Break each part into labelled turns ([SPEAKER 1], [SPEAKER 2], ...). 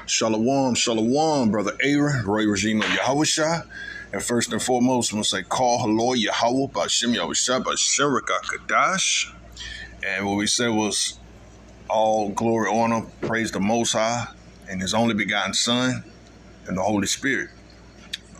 [SPEAKER 1] Shalom, shalom, brother Aaron, Roy Regime of Yahushua. And first and foremost, I'm going to say, call hello, Yahweh, Bashem Yahushua, Bashem Kadash. And what we said was, all glory, honor, praise the Most High and His only begotten Son and the Holy Spirit.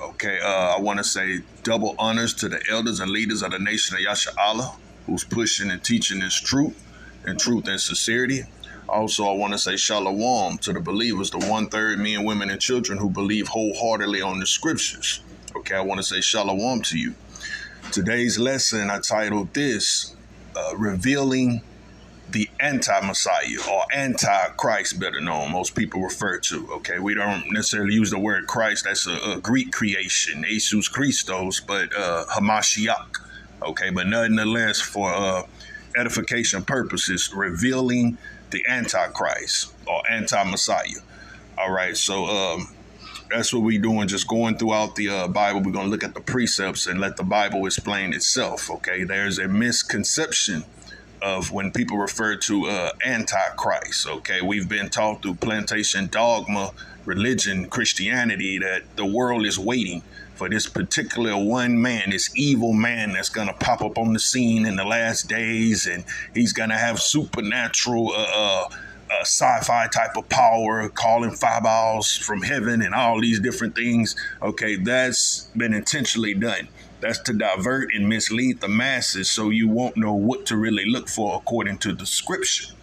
[SPEAKER 1] Okay, I want to say double honors to the elders and leaders of the nation of Yasha'Allah, who's pushing and teaching this truth and sincerity. Also, I want to say shalom to the believers, the 1/3 men, women, and children who believe wholeheartedly on the scriptures. Okay, I want to say shalom to you. Today's lesson, I titled this, Revealing the Anti-Messiah, or Antichrist, better known, most people refer to. Okay, we don't necessarily use the word Christ. That's a Greek creation, Jesus Christos, but Hamashiach. Okay, but nonetheless, for edification purposes, revealing the Antichrist or Anti-Messiah. All right, so that's what we're doing, just going throughout the Bible. We're going to look at the precepts and let the Bible explain itself. Okay, there's a misconception of when people refer to Antichrist. Okay, we've been taught through plantation dogma, religion, Christianity, that the world is waiting for this particular one man, this evil man that's going to pop up on the scene in the last days, and he's going to have supernatural sci-fi type of power, calling fireballs from heaven and all these different things. Okay, that's been intentionally done. That's to divert and mislead the masses so you won't know what to really look for according to the scripture.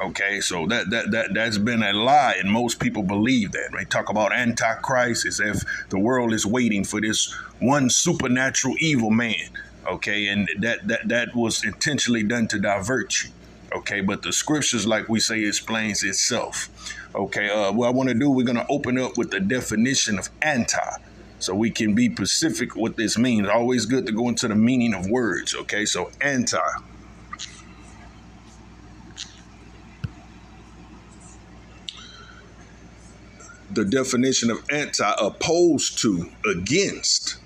[SPEAKER 1] Okay, so that's been a lie, and most people believe that. They talk about Antichrist as if the world is waiting for this one supernatural evil man. Okay, and that was intentionally done to divert you. Okay, but the scriptures, like we say, explains itself. Okay, what I want to do, we're going to open up with the definition of anti, so we can be specific what this means. Always good to go into the meaning of words. Okay, so anti. The definition of anti, opposed to, against.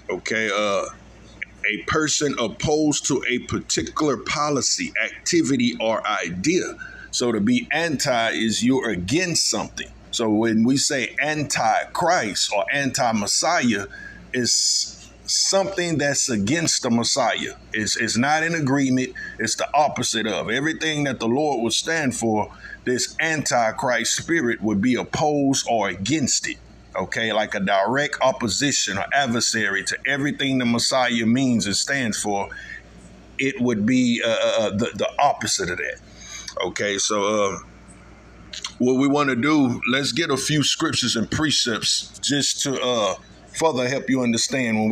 [SPEAKER 1] Okay, a person opposed to a particular policy, activity, or idea. So to be anti is you're against something. So when we say anti-Christ or anti-Messiah, it's something that's against the Messiah. It's not in agreement. It's the opposite of. Everything that the Lord would stand for, this anti-Christ spirit would be opposed or against it. Okay, like a direct opposition or adversary to everything the Messiah means and stands for. It would be the opposite of that. Okay, so what we want to do, let's get a few scriptures and precepts just to further help you understand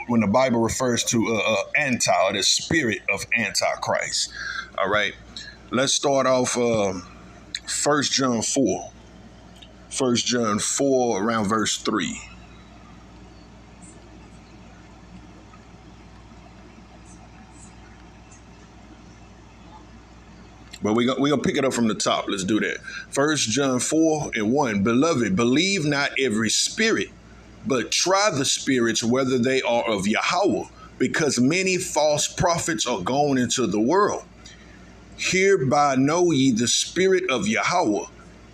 [SPEAKER 1] when the Bible refers to anti, or the spirit of Antichrist. All right, let's start off 1 John 4. 1 John 4, around verse 3. But we're going to pick it up from the top. Let's do that. 1 John 4 and 1. Beloved, believe not every spirit, but try the spirits whether they are of Yahweh, because many false prophets are gone into the world. Hereby know ye the spirit of Yahweh.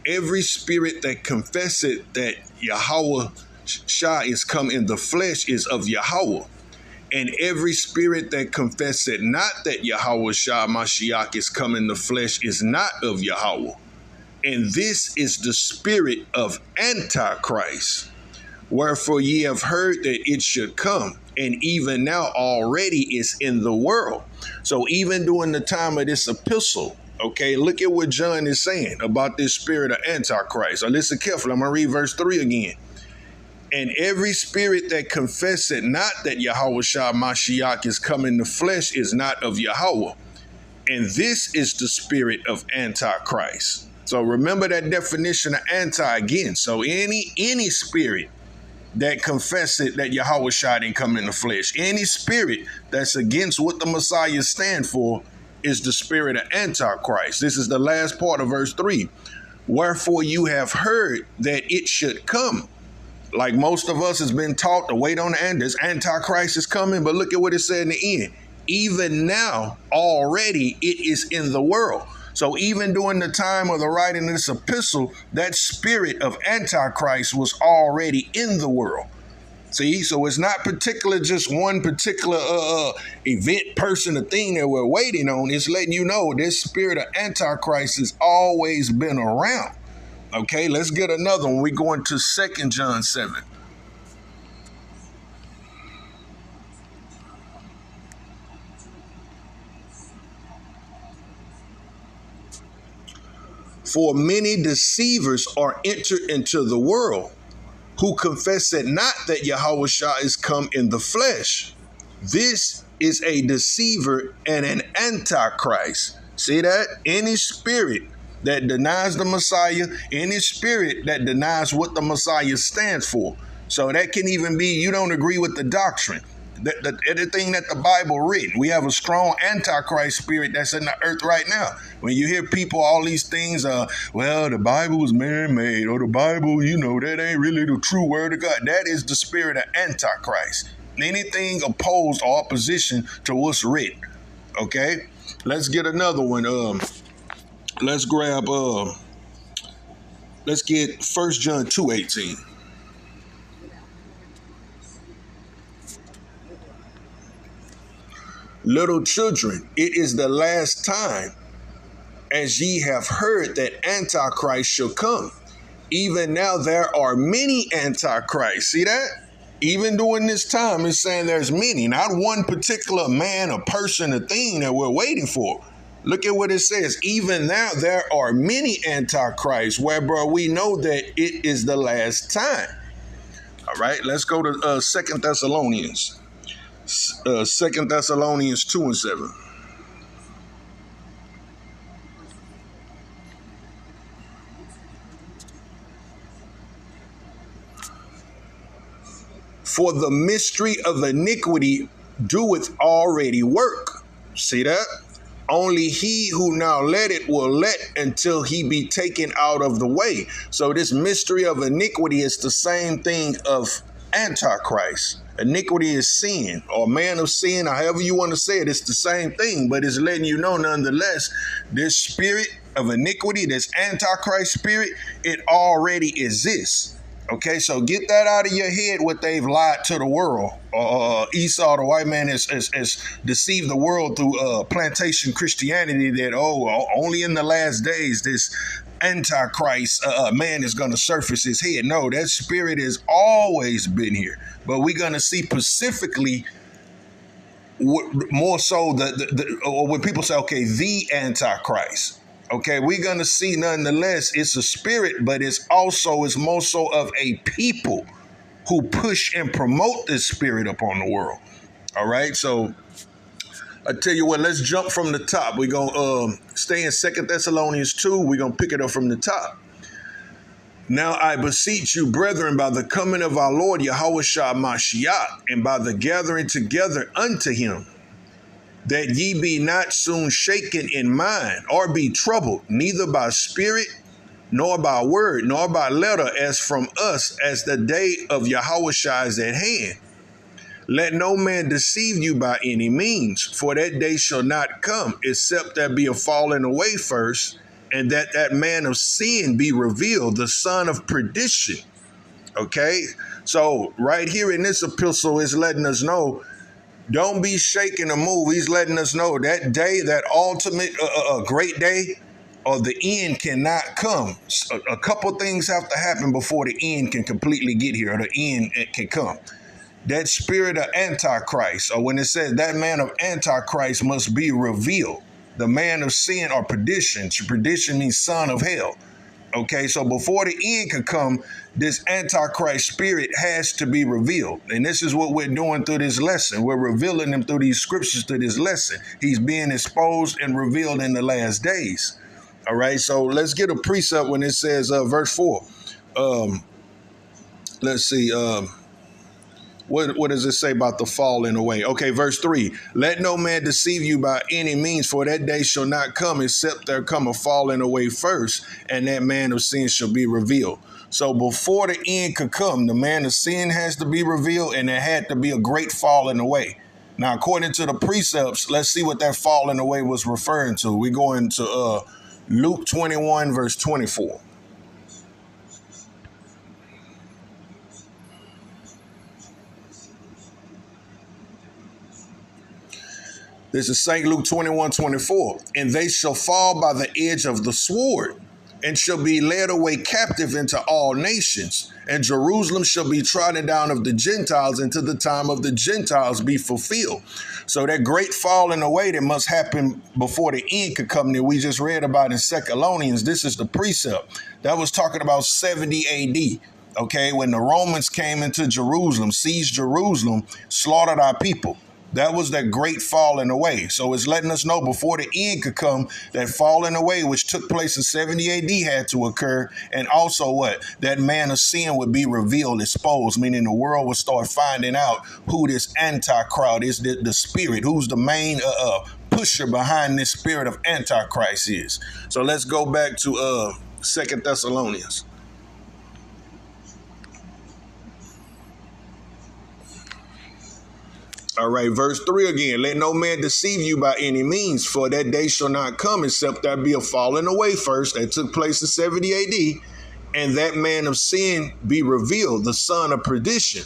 [SPEAKER 1] Every spirit that confesseth that Yahweh Shah is come in the flesh is of Yahweh. And every spirit that confesseth not that Yahweh Shah Mashiach is come in the flesh is not of Yahweh. And this is the spirit of Antichrist. Wherefore ye have heard that it should come, and even now already is in the world. So even during the time of this epistle, okay, look at what John is saying about this spirit of Antichrist. So listen carefully. I'm going to read verse 3 again. And every spirit that confesseth not that Yahweh Shah Mashiach is come in the flesh is not of Yahweh. And this is the spirit of Antichrist. So remember that definition of anti again. So any spirit that confesseth that Yahweh Shah didn't come in the flesh, any spirit that's against what the Messiah stand for, is the spirit of Antichrist. This is the last part of verse 3. Wherefore you have heard that it should come. Like most of us has been taught to wait on the end. This Antichrist is coming, but look at what it said in the end. Even now, already it is in the world. So even during the time of the writing of this epistle, that spirit of Antichrist was already in the world. See, so it's not particular, just one particular event, person, or thing that we're waiting on. It's letting you know this spirit of Antichrist has always been around. Okay, let's get another one. We're going to 2 John 7. For many deceivers are entered into the world, who confess it not that Yahushua is come in the flesh. This is a deceiver and an antichrist. See that? Any spirit that denies the Messiah, any spirit that denies what the Messiah stands for. So that can even be you don't agree with the doctrine. Everything that the Bible written. We have a strong antichrist spirit that's in the earth right now. When you hear people, all these things, well, the Bible was man-made, or the Bible, that ain't really the true word of God. That is the spirit of antichrist. Anything opposed or opposition to what's written. Okay? Let's get another one. Let's get 1 John 2:18. Little children, it is the last time, as ye have heard that Antichrist shall come. Even now there are many Antichrists. See that? Even during this time, it's saying there's many, not one particular man, a person, a thing that we're waiting for. Look at what it says. Even now there are many Antichrists, whereby we know that it is the last time. All right, let's go to 2 Thessalonians. 2 Thessalonians 2:7. For the mystery of iniquity doeth already work. See that? Only he who now let it will let until he be taken out of the way. So this mystery of iniquity is the same thing of Antichrist. Iniquity is sin, or man of sin, or however you want to say it. It's the same thing, but it's letting you know nonetheless, this spirit of iniquity, this Antichrist spirit, it already exists. Okay, so get that out of your head, what they've lied to the world. Esau, the white man, has deceived the world through plantation Christianity that, only in the last days this Antichrist man is going to surface his head. No, that spirit has always been here. But we're going to see specifically more so when people say, okay, the Antichrist. Okay, we're going to see nonetheless, it's a spirit, but it's more so of a people who push and promote this spirit upon the world. All right, so I tell you what, let's jump from the top. We're going to stay in 2 Thessalonians 2. We're going to pick it up from the top. Now I beseech you, brethren, by the coming of our Lord Yahushua Mashiach, and by the gathering together unto him, that ye be not soon shaken in mind, or be troubled, neither by spirit, nor by word, nor by letter, as from us, as the day of Yahushua is at hand. Let no man deceive you by any means, for that day shall not come, except there be a falling away first, and that man of sin be revealed, the son of perdition. Okay? So right here in this epistle is letting us know, don't be shaken or moved. He's letting us know that day, that ultimate great day, or the end cannot come. A couple things have to happen before the end can completely get here, or the end can come. That spirit of Antichrist, or when it says that man of Antichrist must be revealed. The man of sin or perdition. Perdition means son of hell. Okay, so before the end can come, this Antichrist spirit has to be revealed. And this is what we're doing through this lesson. We're revealing him through these scriptures to this lesson. He's being exposed and revealed in the last days. All right, so let's get a precept when it says verse 4. Let's see. What does it say about the falling away? Okay, verse 3. Let no man deceive you by any means, for that day shall not come except there come a falling away first, and that man of sin shall be revealed. So before the end could come, the man of sin has to be revealed, and there had to be a great falling away. Now, according to the precepts, let's see what that falling away was referring to. We're going to Luke 21, verse 24. This is St. Luke 21, 24. And they shall fall by the edge of the sword, and shall be led away captive into all nations. And Jerusalem shall be trodden down of the Gentiles until the time of the Gentiles be fulfilled. So that great falling away that must happen before the end could come that we just read about in 2 Thessalonians, this is the precept. That was talking about 70 AD. Okay, when the Romans came into Jerusalem, seized Jerusalem, slaughtered our people. That was that great falling away. So it's letting us know before the end could come, that falling away, which took place in 70 AD, had to occur. And also what? That man of sin would be revealed, exposed, meaning the world would start finding out who this antichrist is, the spirit, who's the main pusher behind this spirit of antichrist is. So let's go back to 2 Thessalonians. All right, verse 3 again. Let no man deceive you by any means, for that day shall not come except there be a falling away first that took place in 70 AD, and that man of sin be revealed, the son of perdition.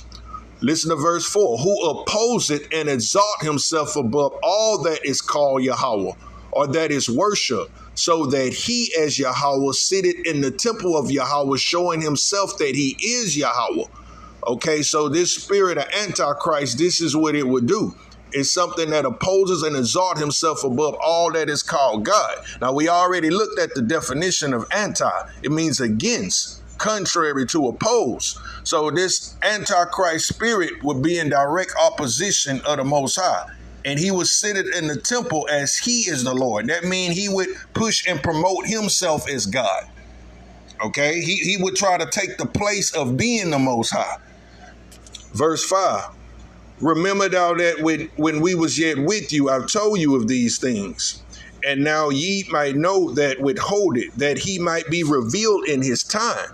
[SPEAKER 1] Listen to verse 4. Who opposeth and exalt himself above all that is called Yahweh, or that is worship, so that he as Yahweh sitteth in the temple of Yahweh, showing himself that he is Yahweh. Okay, so this spirit of Antichrist, this is what it would do. It's something that opposes and exalts himself above all that is called God. Now, we already looked at the definition of anti. It means against, contrary to, oppose. So this Antichrist spirit would be in direct opposition of the Most High. And he would sit in the temple as he is the Lord. That means he would push and promote himself as God. Okay, he would try to take the place of being the Most High. Verse 5, remember thou that when we was yet with you, I've told you of these things. And now ye might know that withhold it, that he might be revealed in his time.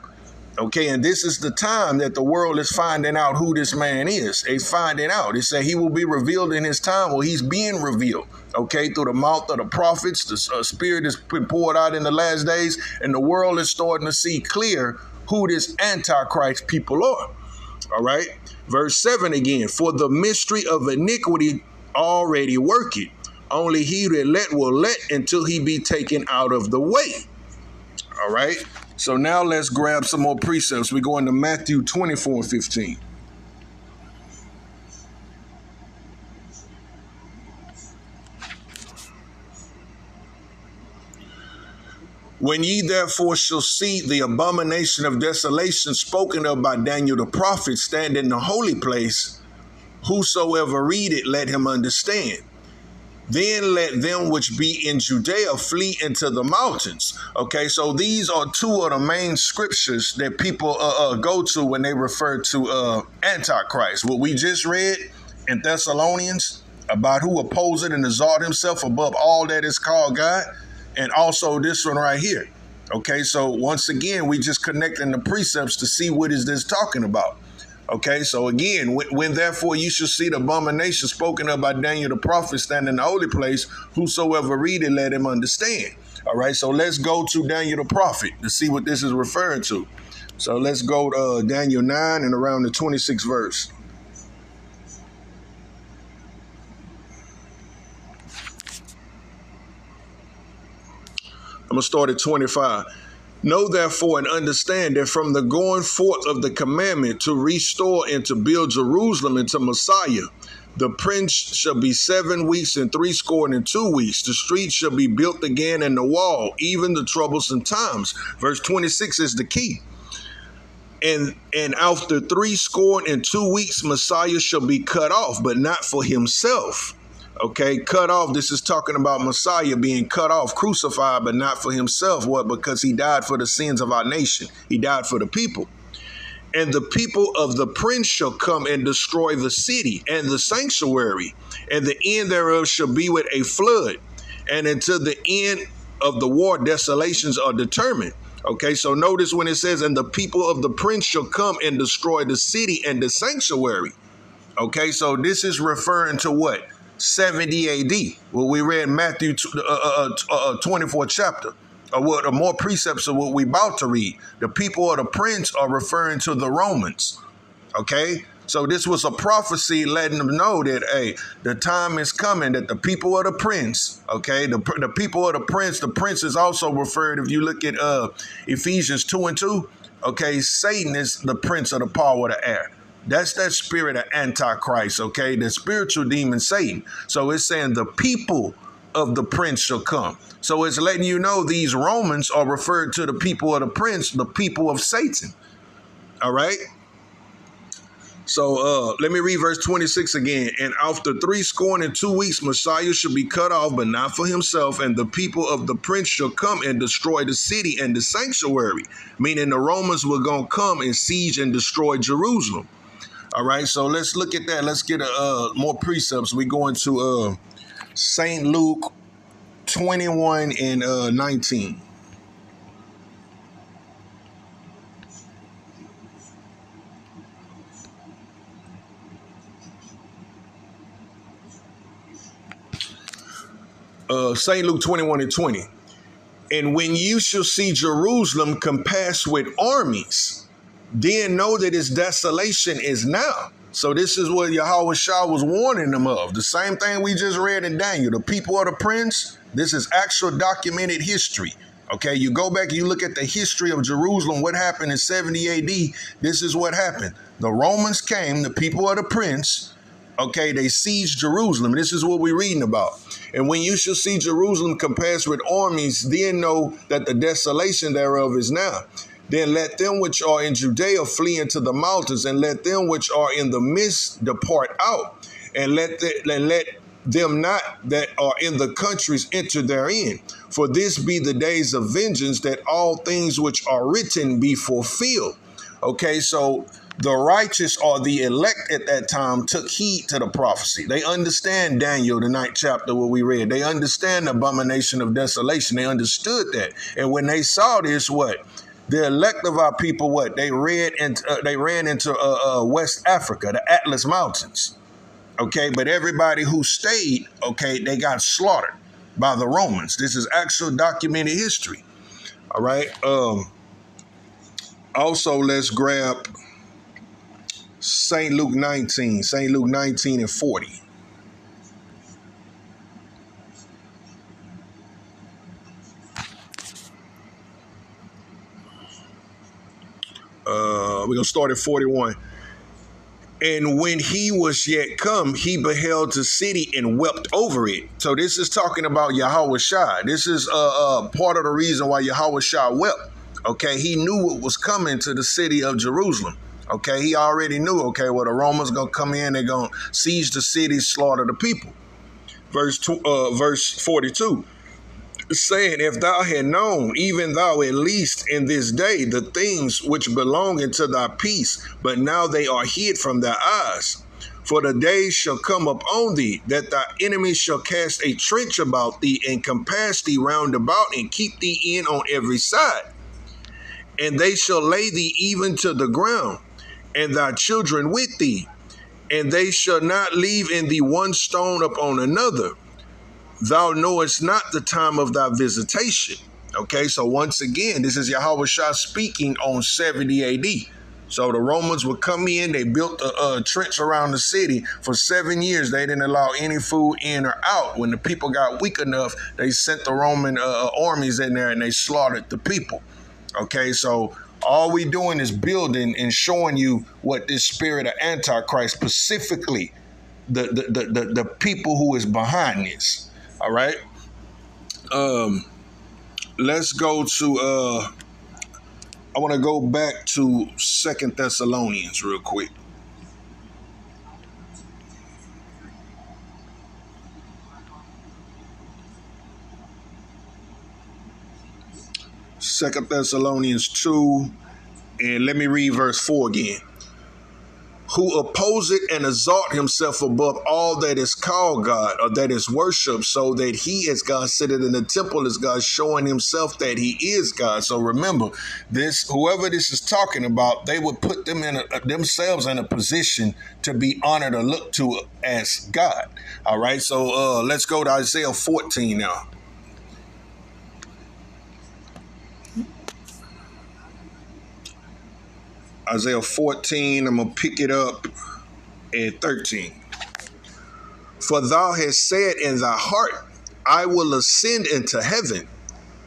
[SPEAKER 1] Okay, and this is the time that the world is finding out who this man is. They finding out. It said he will be revealed in his time. Well, he's being revealed, okay, through the mouth of the prophets. The spirit has been poured out in the last days, and the world is starting to see clear who this Antichrist people are. All right. Verse 7 again, for the mystery of iniquity already worketh. Only he that let will let until he be taken out of the way. All right. So now let's grab some more precepts. We go into Matthew 24:15. When ye therefore shall see the abomination of desolation spoken of by Daniel the prophet stand in the holy place, whosoever read it, let him understand. Then let them which be in Judea flee into the mountains. Okay, so these are two of the main scriptures that people go to when they refer to Antichrist. What we just read in Thessalonians about who opposes and exalt himself above all that is called God. And also this one right here. Okay, so once again, we just connecting the precepts to see what is this talking about. Okay, so again, when therefore you shall see the abomination spoken of by Daniel the prophet stand in the holy place, whosoever read it, let him understand. All right, so let's go to Daniel the prophet to see what this is referring to. So let's go to Daniel 9 and around the 26th verse. I'm going to start at 25. Know therefore and understand that from the going forth of the commandment to restore and to build Jerusalem into Messiah, the prince shall be 7 weeks and 62 weeks. The street shall be built again and the wall, even the troublesome times. Verse 26 is the key. And after 62 weeks, Messiah shall be cut off, but not for himself. Okay, cut off. This is talking about Messiah being cut off, crucified, but not for himself. What? Because he died for the sins of our nation. He died for the people. And the people of the prince shall come and destroy the city and the sanctuary, and the end thereof shall be with a flood. And until the end of the war, desolations are determined. Okay, so notice when it says, and the people of the prince shall come and destroy the city and the sanctuary. Okay, so this is referring to what? 70 AD. Well, we read Matthew 24 chapter. or what are more precepts of what we about to read. The people of the prince are referring to the Romans. Okay? So this was a prophecy letting them know that, hey, the time is coming that the people of the prince, okay, the people of the prince is also referred, if you look at Ephesians 2:2, okay, Satan is the prince of the power of the air. That's that spirit of Antichrist, okay, the spiritual demon Satan. So it's saying the people of the prince shall come. So it's letting you know these Romans are referred to the people of the prince, the people of Satan. All right? So let me read verse 26 again. And after 62 weeks, Messiah shall be cut off, but not for himself. And the people of the prince shall come and destroy the city and the sanctuary. Meaning the Romans were going to come and siege and destroy Jerusalem. All right, so let's look at that. Let's get more precepts. We go into St. Luke 21 and 19. St. Luke 21 and 20. And when you shall see Jerusalem compassed with armies, then know that its desolation is now. So this is what Yahweh Shah was warning them of. The same thing we just read in Daniel. The people of the prince, this is actual documented history. Okay, you go back and you look at the history of Jerusalem, what happened in 70 AD, this is what happened. The Romans came, the people of the prince, okay, they sieged Jerusalem. This is what we're reading about. And when you shall see Jerusalem compassed with armies, then know that the desolation thereof is now. Then let them which are in Judea flee into the mountains, and let them which are in the midst depart out, and let them not that are in the countries enter therein. For this be the days of vengeance, that all things which are written be fulfilled. Okay, so the righteous or the elect at that time took heed to the prophecy. They understand Daniel, the 9th chapter, what we read. They understand the abomination of desolation. They understood that. And when they saw this, what? The elect of our people, what? They ran into West Africa, the Atlas Mountains. Okay, but everybody who stayed, okay, they got slaughtered by the Romans. This is actual documented history. All right. Also, let's grab St. Luke 19 and 40. We're going to start at 41. And when he was yet come, he beheld the city and wept over it. So this is talking about Yahweh Shai. This is part of the reason why Yahweh Shai wept. Okay, he knew what was coming to the city of Jerusalem. Okay, he already knew, okay, well, the Romans going to come in, they're going to siege the city, slaughter the people. Verse 42. Saying, if thou had known, even thou at least in this day, the things which belong unto thy peace, but now they are hid from thy eyes. For the days shall come upon thee, that thy enemies shall cast a trench about thee, and compass thee round about, and keep thee in on every side. And they shall lay thee even to the ground, and thy children with thee, and they shall not leave in thee one stone upon another. Thou knowest not the time of thy visitation. Okay, so once again, this is Yahweh Shah speaking on 70 AD. So the Romans would come in, they built a trench around the city. For 7 years, they didn't allow any food in or out. When the people got weak enough, they sent the Roman armies in there and they slaughtered the people. Okay, so all we doing is building and showing you what this spirit of Antichrist, specifically the people who is behind this. All right. Let's go to I want to go back to 2 Thessalonians real quick. Second Thessalonians 2, and let me read verse 4 again. Who oppose it and exalt himself above all that is called God or that is worshipped, so that he as God sitteth in the temple as God, showing himself that he is God. So remember, this, whoever this is talking about, they would put them in themselves in a position to be honored or looked to as God. All right, so let's go to Isaiah 14 now. Isaiah 14, I'm going to pick it up at 13. For thou hast said in thy heart, I will ascend into heaven.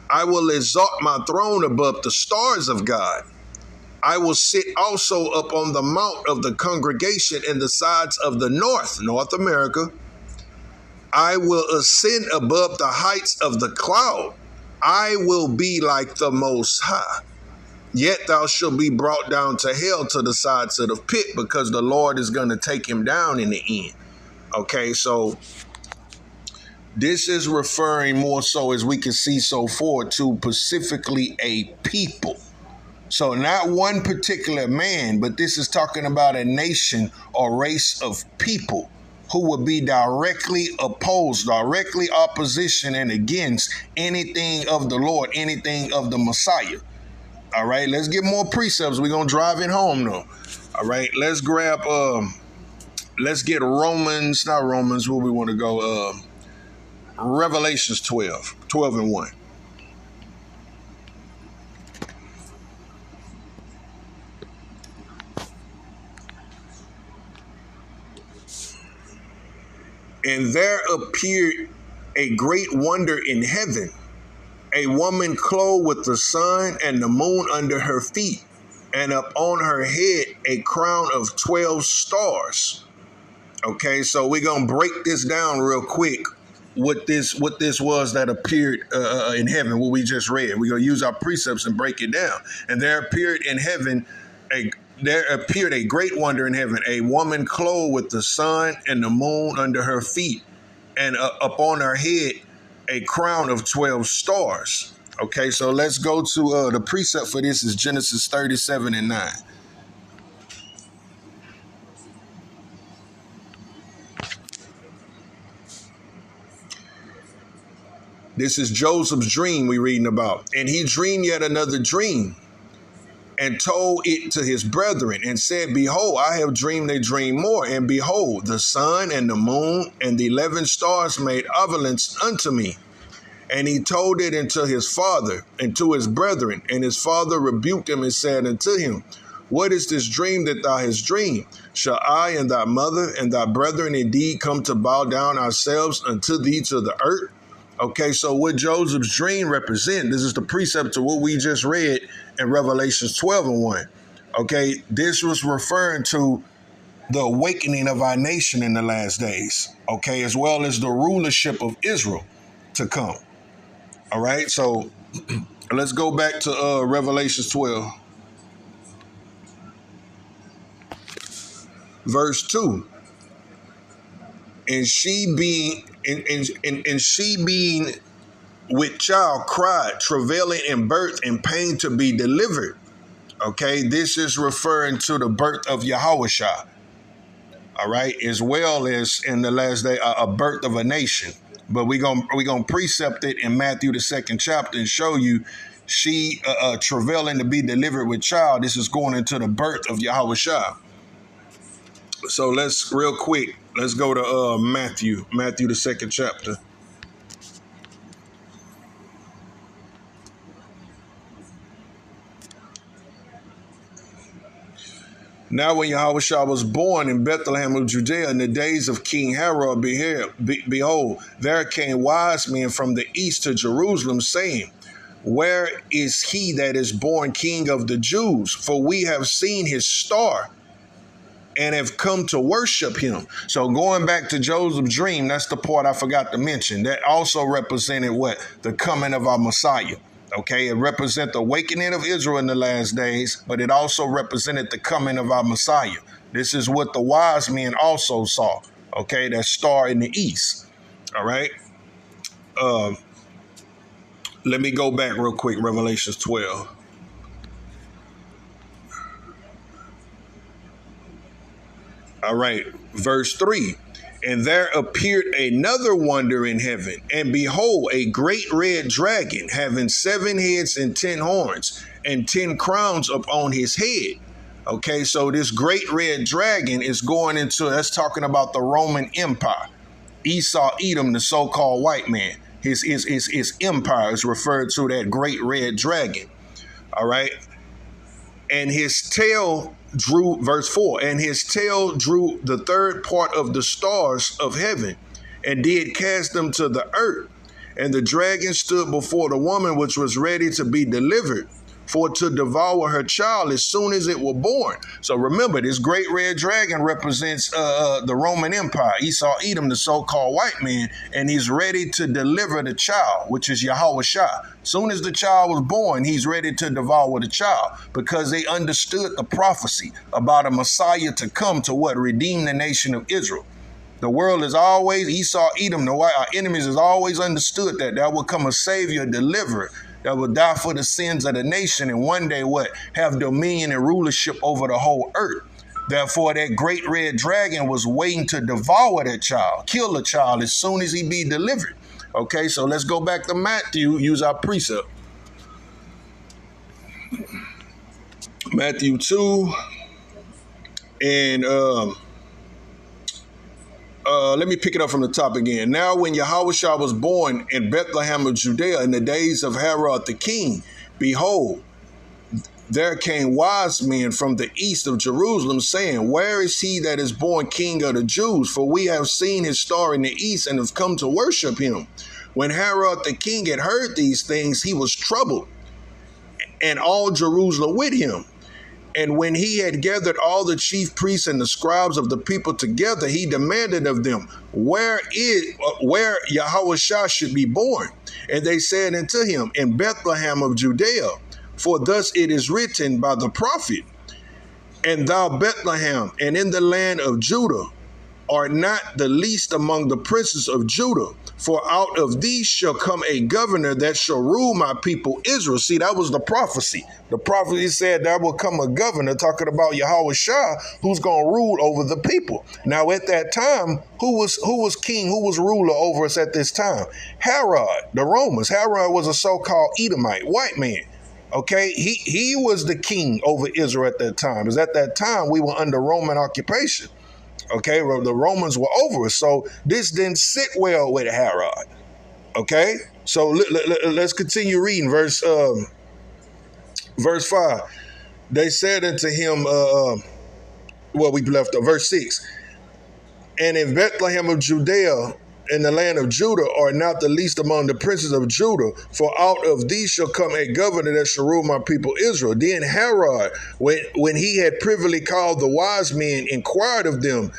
[SPEAKER 1] I will exalt my throne above the stars of God. I will sit also upon the mount of the congregation in the sides of the north, North America. I will ascend above the heights of the cloud. I will be like the Most High. Yet thou shalt be brought down to hell, to the sides of the pit, because the Lord is going to take him down in the end. Okay, so this is referring more so, as we can see so forth, to specifically a people. So not one particular man, but this is talking about a nation or race of people who would be directly opposed, directly opposition and against anything of the Lord, anything of the Messiah. All right, let's get more precepts. We're going to drive it home though. All right, let's grab, let's get Romans, not Romans, where we want to go, Revelations 12 and 1. And there appeared a great wonder in heaven, a woman clothed with the sun and the moon under her feet, and upon her head a crown of 12 stars. Okay, so we're going to break this down real quick. What this was that appeared in heaven, what we just read. We're going to use our precepts and break it down. And there appeared in heaven there appeared a great wonder in heaven, a woman clothed with the sun and the moon under her feet, and upon her head a crown of 12 stars. Okay, so let's go to the precept for this is Genesis 37 and 9. This is Joseph's dream we're reading about. And he dreamed yet another dream, and told it to his brethren, and said, Behold, I have dreamed a dream more. And behold, the sun and the moon and the 11 stars made obeisance unto me. And he told it unto his father and to his brethren. And his father rebuked him and said unto him, What is this dream that thou hast dreamed? Shall I and thy mother and thy brethren indeed come to bow down ourselves unto thee to the earth? Okay, so what Joseph's dream represent, this is the precept to what we just read in Revelations 12 and 1. Okay, this was referring to the awakening of our nation in the last days, okay, as well as the rulership of Israel to come. All right, so let's go back to Revelations 12. Verse 2. And she being with child cried, travailing in birth and pain to be delivered. Okay, this is referring to the birth of Yahushua. All right, as well as in the last day a birth of a nation. But we're gonna precept it in Matthew the 2nd chapter and show you she travailing to be delivered with child. This is going into the birth of Yahushua. So let's real quick. Let's go to Matthew the 2nd chapter. Now when Yahushua was born in Bethlehem of Judea in the days of King Herod, behold, there came wise men from the east to Jerusalem, saying, Where is he that is born King of the Jews? For we have seen his star and have come to worship him. So going back to Joseph's dream, that's the part I forgot to mention. That also represented what? The coming of our Messiah. Okay, it represented the awakening of Israel in the last days, but it also represented the coming of our Messiah. This is what the wise men also saw. Okay, that star in the east. All right. Let me go back real quick. Revelations 12. All right, verse 3. And there appeared another wonder in heaven, and behold, a great red dragon, having 7 heads and 10 horns, and 10 crowns upon his head. Okay, so this great red dragon is going into, that's talking about the Roman Empire. Esau, Edom, the so-called white man. His empire is referred to that great red dragon. All right. And his tail drew, verse 4, and his tail drew the third part of the stars of heaven and did cast them to the earth. And the dragon stood before the woman which was ready to be delivered, for to devour her child as soon as it were born. So remember, this great red dragon represents the Roman Empire, Esau, Edom, the so-called white man, and he's ready to deliver the child, which is Yahweh Shah. Soon as the child was born, he's ready to devour the child, because they understood the prophecy about a Messiah to come to what? Redeem the nation of Israel. The world is always, Esau, Edom, our enemies has always understood that there will come a savior, a deliverer, that will die for the sins of the nation, and one day what? Have dominion and rulership over the whole earth. Therefore, that great red dragon was waiting to devour that child, kill the child as soon as he be delivered. Okay, so let's go back to Matthew, use our precept. Matthew 2, and let me pick it up from the top again. Now, when Yahushua was born in Bethlehem of Judea in the days of Herod the king, behold, there came wise men from the east of Jerusalem, saying, where is he that is born king of the Jews? For we have seen his star in the east and have come to worship him. When Herod the king had heard these things, he was troubled, and all Jerusalem with him. And when he had gathered all the chief priests and the scribes of the people together, he demanded of them, where Yahushua should be born? And they said unto him, in Bethlehem of Judea, for thus it is written by the prophet, and thou Bethlehem, and in the land of Judah, art not the least among the princes of Judah, for out of thee shall come a governor that shall rule my people Israel. See, that was the prophecy. The prophecy said there will come a governor, talking about Yahweh Shah, who's going to rule over the people. Now, at that time, who was king, who was ruler over us at this time? Herod, the Romans. Herod was a so-called Edomite, white man. Okay, he was the king over Israel at that time. Because at that time, we were under Roman occupation. Okay, well, the Romans were over us, so this didn't sit well with Herod. Okay, so let's continue reading verse 5. They said unto him, we left verse 6. And in Bethlehem of Judea, in the land of Judah, are not the least among the princes of Judah, for out of these shall come a governor that shall rule my people Israel. Then Herod, when he had privily called the wise men, inquired of them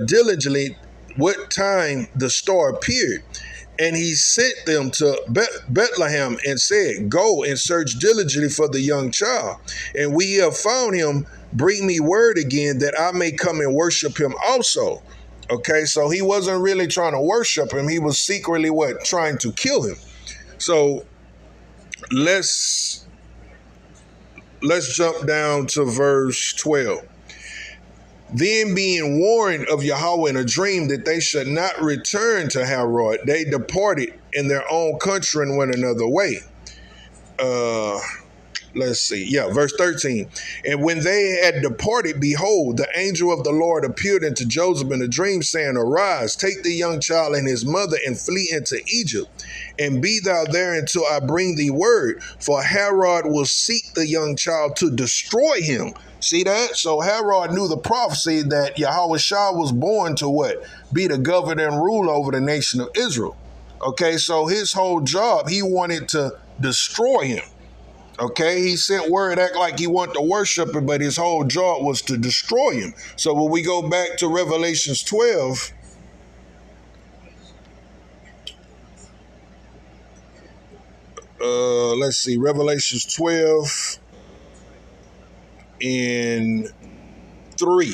[SPEAKER 1] diligently what time the star appeared. And he sent them to Bethlehem and said, go and search diligently for the young child. And we have found him. Bring me word again that I may come and worship him also. Okay, so he wasn't really trying to worship him. He was secretly trying to kill him. So let's jump down to verse 12. Then being warned of Yahweh in a dream that they should not return to Herod, they departed in their own country and went another way. Verse 13. And when they had departed, behold, the angel of the Lord appeared unto Joseph in a dream, saying, arise, take the young child and his mother and flee into Egypt, and be thou there until I bring thee word, for Herod will seek the young child to destroy him. See that? So Herod knew the prophecy that Yahweh Shah was born to what? Be the governor and ruler over the nation of Israel. Okay, so his whole job, he wanted to destroy him. Okay, he sent word, act like he wanted to worship him, but his whole job was to destroy him. So when we go back to Revelations 12, Revelations 12 and 3.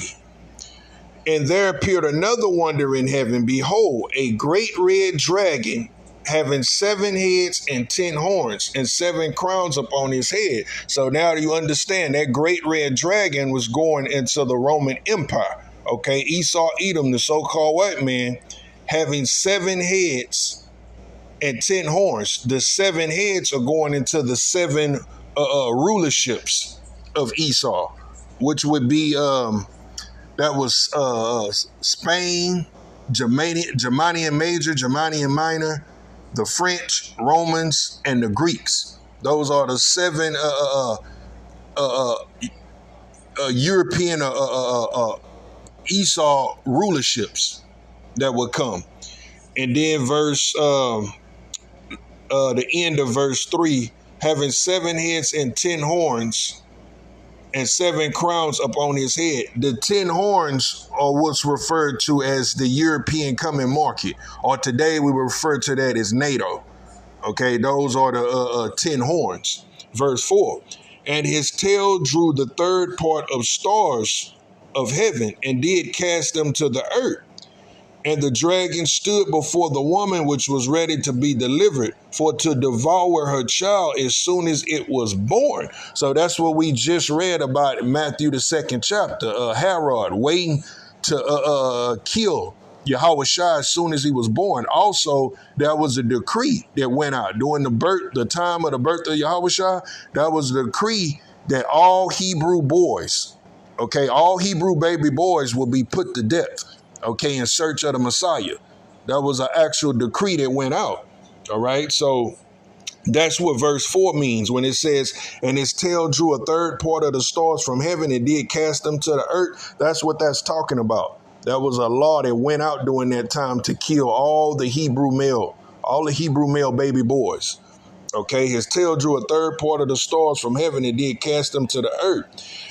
[SPEAKER 1] And there appeared another wonder in heaven. Behold, a great red dragon, having 7 heads and 10 horns and 7 crowns upon his head. So now you understand that great red dragon was going into the Roman Empire. Okay, Esau, Edom, the so-called white man, having 7 heads and 10 horns. The 7 heads are going into the 7 rulerships of Esau, which would be Spain, Germanian Major, Germanian Minor, the French, Romans, and the Greeks. Those are the 7 uh, European Esau rulerships that would come. And then the end of verse 3, having 7 heads and 10 horns and 7 crowns upon his head. The 10 horns are what's referred to as the European coming market, or today we refer to that as NATO. Okay, those are the 10 horns. Verse 4, and his tail drew the third part of stars of heaven and did cast them to the earth. And the dragon stood before the woman which was ready to be delivered, for to devour her child as soon as it was born. So that's what we just read about in Matthew, the 2nd chapter. Herod waiting to kill Yahushua as soon as he was born. Also, there was a decree that went out during the time of the birth of Yahushua. That was a decree that all Hebrew boys, okay, all Hebrew baby boys will be put to death, okay, in search of the Messiah. That was an actual decree that went out. All right. So that's what verse 4 means when it says, and his tail drew a third part of the stars from heaven and did cast them to the earth. That's what that's talking about. That was a law that went out during that time to kill all the Hebrew male baby boys. Okay, his tail drew a third part of the stars from heaven and did cast them to the earth.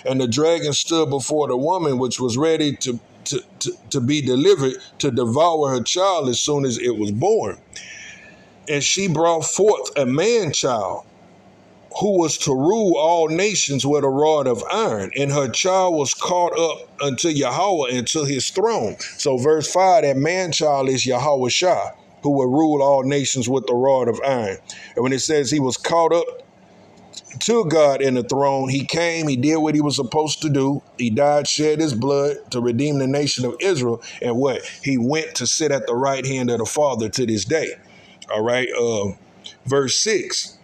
[SPEAKER 1] And the dragon stood before the woman which was ready to be delivered, to devour her child as soon as it was born. And she brought forth a man child who was to rule all nations with a rod of iron, and her child was caught up unto Yahweh and to his throne. So verse 5, that man child is Yahushua, who will rule all nations with the rod of iron. And when it says he was caught up to God in the throne, he came, he did what he was supposed to do. He died, shed his blood to redeem the nation of Israel. And what? He went to sit at the right hand of the Father to this day. All right. Verse 6.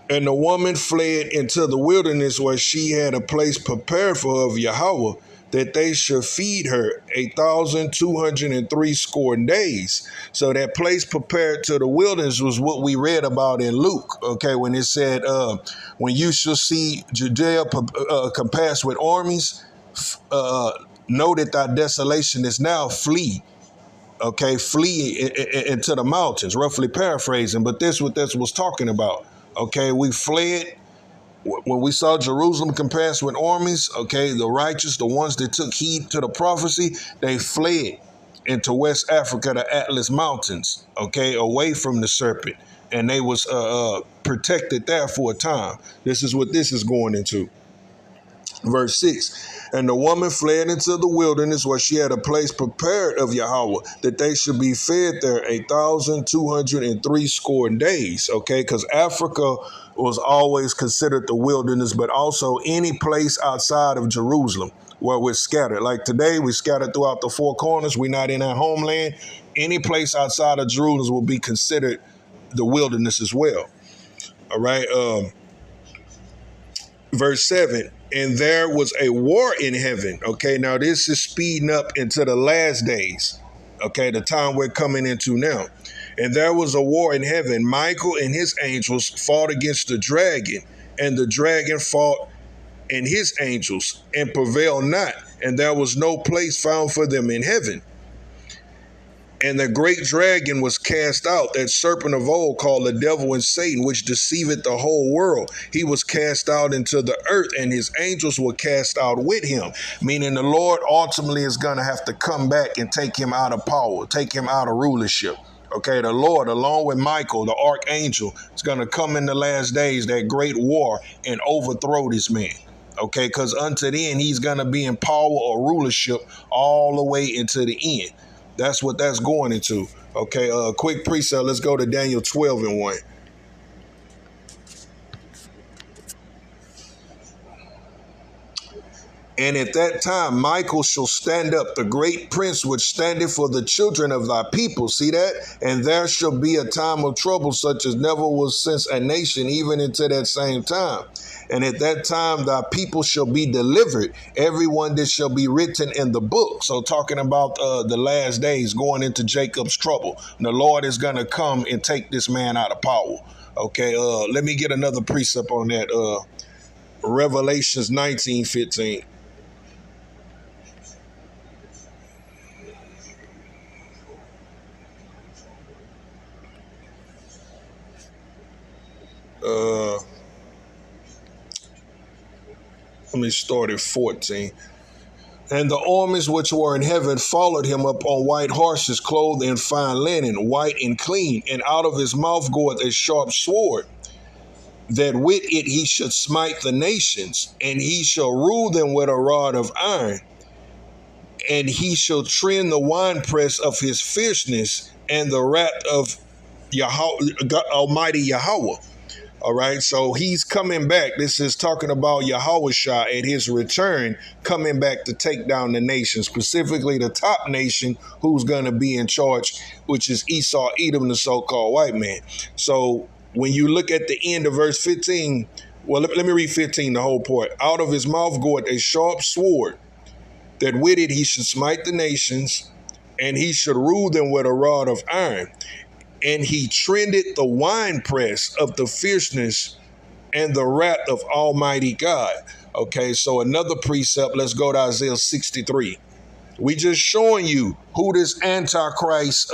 [SPEAKER 1] And the woman fled into the wilderness where she had a place prepared for her of Yahweh, that they should feed her 1,203 score days. So that place prepared to the wilderness was what we read about in Luke, okay, when it said, when you shall see Judea compassed with armies, know that thy desolation is now, flee. Okay, flee into the mountains, roughly paraphrasing, but this what this was talking about. Okay, we fled. When we saw Jerusalem compassed with armies, okay, the righteous, the ones that took heed to the prophecy, they fled into West Africa, the Atlas Mountains, okay, away from the serpent. And they was protected there for a time. This is what this is going into. Verse 6, and the woman fled into the wilderness where she had a place prepared of Yahweh, that they should be fed there 1,203 score days, okay? Because Africa was always considered the wilderness, but also any place outside of Jerusalem where we're scattered. Like today, we're scattered throughout the 4 corners. We're not in our homeland. Any place outside of Jerusalem will be considered the wilderness as well, all right? Verse 7, and there was a war in heaven. Okay, now this is speeding up into the last days. Okay, the time we're coming into now. And there was a war in heaven. Michael and his angels fought against the dragon, and the dragon fought and his angels and prevailed not. And there was no place found for them in heaven. And the great dragon was cast out, that serpent of old called the devil and Satan, which deceiveth the whole world. He was cast out into the earth, and his angels were cast out with him. Meaning the Lord ultimately is going to have to come back and take him out of power, take him out of rulership. Okay, the Lord, along with Michael, the archangel, is going to come in the last days, that great war, and overthrow this man. Okay, because unto then, he's going to be in power or rulership all the way into the end. That's what that's going into. Okay, quick precept. Let's go to Daniel 12:1. And at that time, Michael shall stand up, the great prince which standeth for the children of thy people. See that? And there shall be a time of trouble such as never was since a nation, even into that same time. And at that time, thy people shall be delivered, everyone that shall be written in the book. So talking about the last days, going into Jacob's trouble. And the Lord is going to come and take this man out of power. Okay, let me get another precept on that. Revelations 19:15. Let me start at 14. And the armies which were in heaven followed him up on white horses, clothed in fine linen, white and clean. And out of his mouth goeth a sharp sword, that with it he should smite the nations, and he shall rule them with a rod of iron. And he shall trim the winepress of his fierceness and the wrath of Almighty Yahweh. All right, so he's coming back. This is talking about Yahushua at his return, coming back to take down the nation, specifically the top nation who's going to be in charge, which is Esau, Edom, the so-called white man. So when you look at the end of verse 15, well, let me read 15, the whole part. Out of his mouth goeth a sharp sword, that with it he should smite the nations, and he should rule them with a rod of iron. And he trended the winepress of the fierceness and the wrath of Almighty God. Okay, so another precept, let's go to Isaiah 63. We just showing you who this Antichrist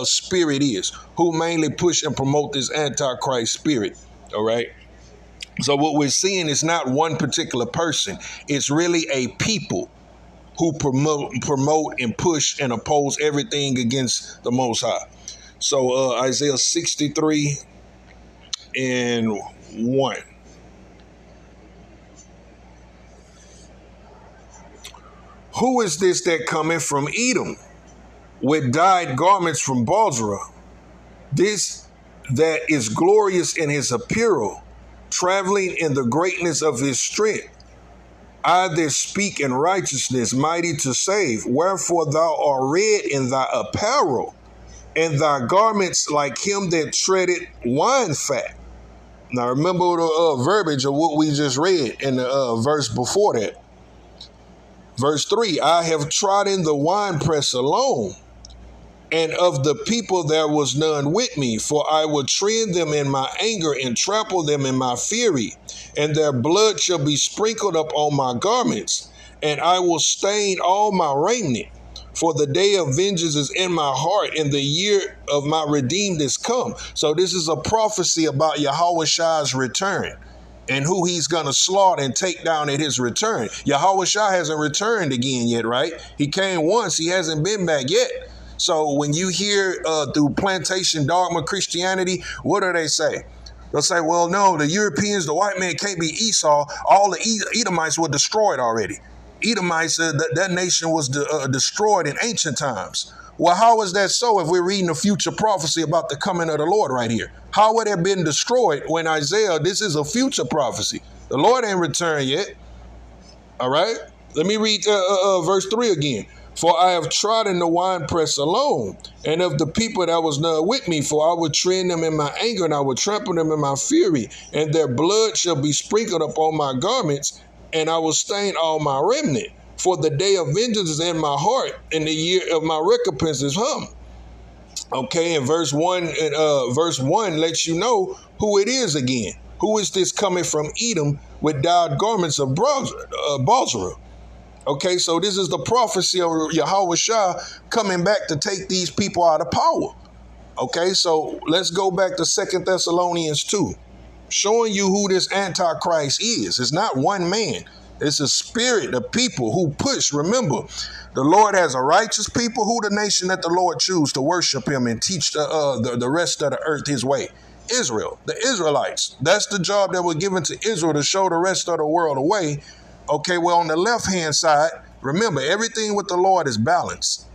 [SPEAKER 1] spirit is, who mainly push and promote this Antichrist spirit. All right. So what we're seeing is not one particular person. It's really a people who promote and push and oppose everything against the Most High. So Isaiah 63 and 1. Who is this that cometh from Edom with dyed garments from Bozrah? This that is glorious in his apparel, traveling in the greatness of his strength. I that speak in righteousness, mighty to save. Wherefore thou art red in thy apparel, and thy garments like him that treaded wine fat. Now remember the verbiage of what we just read in the verse before that. Verse 3, I have trodden the winepress alone, and of the people there was none with me, for I will tread them in my anger and trample them in my fury, and their blood shall be sprinkled up on my garments, and I will stain all my raiment. For the day of vengeance is in my heart, and the year of my redeemed is come. So this is a prophecy about Yahushua's return and who he's going to slaughter and take down at his return. Yahushua hasn't returned again yet, right? He came once. He hasn't been back yet. So when you hear through plantation dogma Christianity, what do they say? They'll say, well, no, the Europeans, the white man can't be Esau. All the Edomites were destroyed already. Edomites, that nation was destroyed in ancient times. Well, how is that so if we're reading a future prophecy about the coming of the Lord right here? How would it have been destroyed when Isaiah, this is a future prophecy? The Lord ain't returned yet. All right? Let me read verse 3 again. For I have trodden the winepress alone, and of the people that was none with me, for I would tread them in my anger, and I would trample them in my fury, and their blood shall be sprinkled upon my garments, and I will stain all my remnant. For the day of vengeance is in my heart, and the year of my recompense is come. Okay, and verse 1 lets you know who it is again. Who is this coming from Edom with dyed garments of Bozrah? Okay, so this is the prophecy of Yahushua coming back to take these people out of power. Okay, so let's go back to 2 Thessalonians 2. Showing you who this Antichrist is. It's not one man. It's a spirit of people who push. Remember, the Lord has a righteous people. Who the nation that the Lord choose to worship him and teach the rest of the earth his way? Israel, the Israelites. That's the job that was given to Israel, to show the rest of the world the way. Okay, well, on the left-hand side, remember, everything with the Lord is balanced.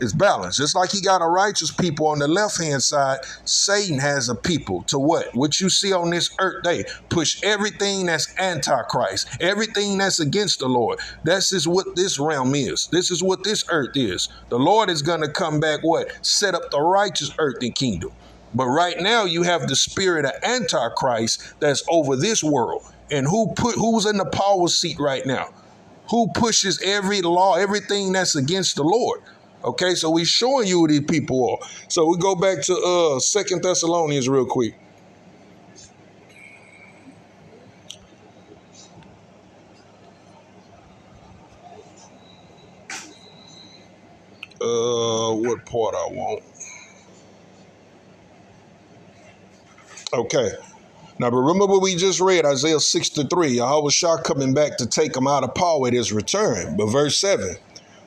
[SPEAKER 1] It's balanced. Just like he got a righteous people on the left-hand side, Satan has a people to what? What you see on this earth, they push everything that's antichrist, everything that's against the Lord. This is what this realm is. This is what this earth is. The Lord is going to come back, what? Set up the righteous earthly kingdom. But right now, you have the spirit of Antichrist that's over this world. And who's in the power seat right now? Who pushes every law, everything that's against the Lord? Okay, so we're showing you who these people are. So we go back to 2 Thessalonians real quick. What part I want? Okay. Now remember what we just read, Isaiah 63, Yahweh Shah coming back to take him out of power at his return. But verse 7,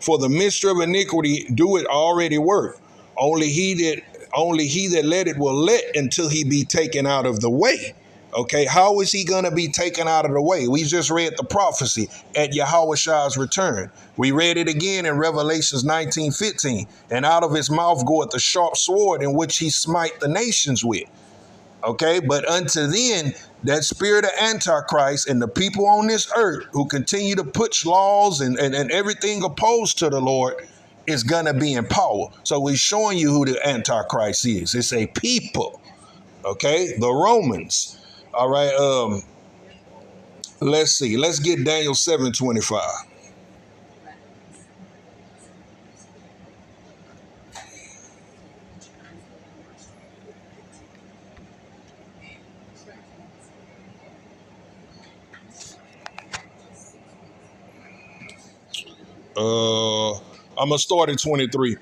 [SPEAKER 1] for the mystery of iniquity do it already work. Only he that let it will let until he be taken out of the way. Okay, how is he going to be taken out of the way? We just read the prophecy at Yahweh Shah's return. We read it again in Revelations 19:15. And out of his mouth goeth a sharp sword in which he smite the nations with. Okay, but unto then, that spirit of Antichrist and the people on this earth who continue to push laws and everything opposed to the Lord is going to be in power. So we're showing you who the Antichrist is. It's a people, okay, the Romans. All right, let's see. Let's get Daniel 7:25. I'm going to start at 23.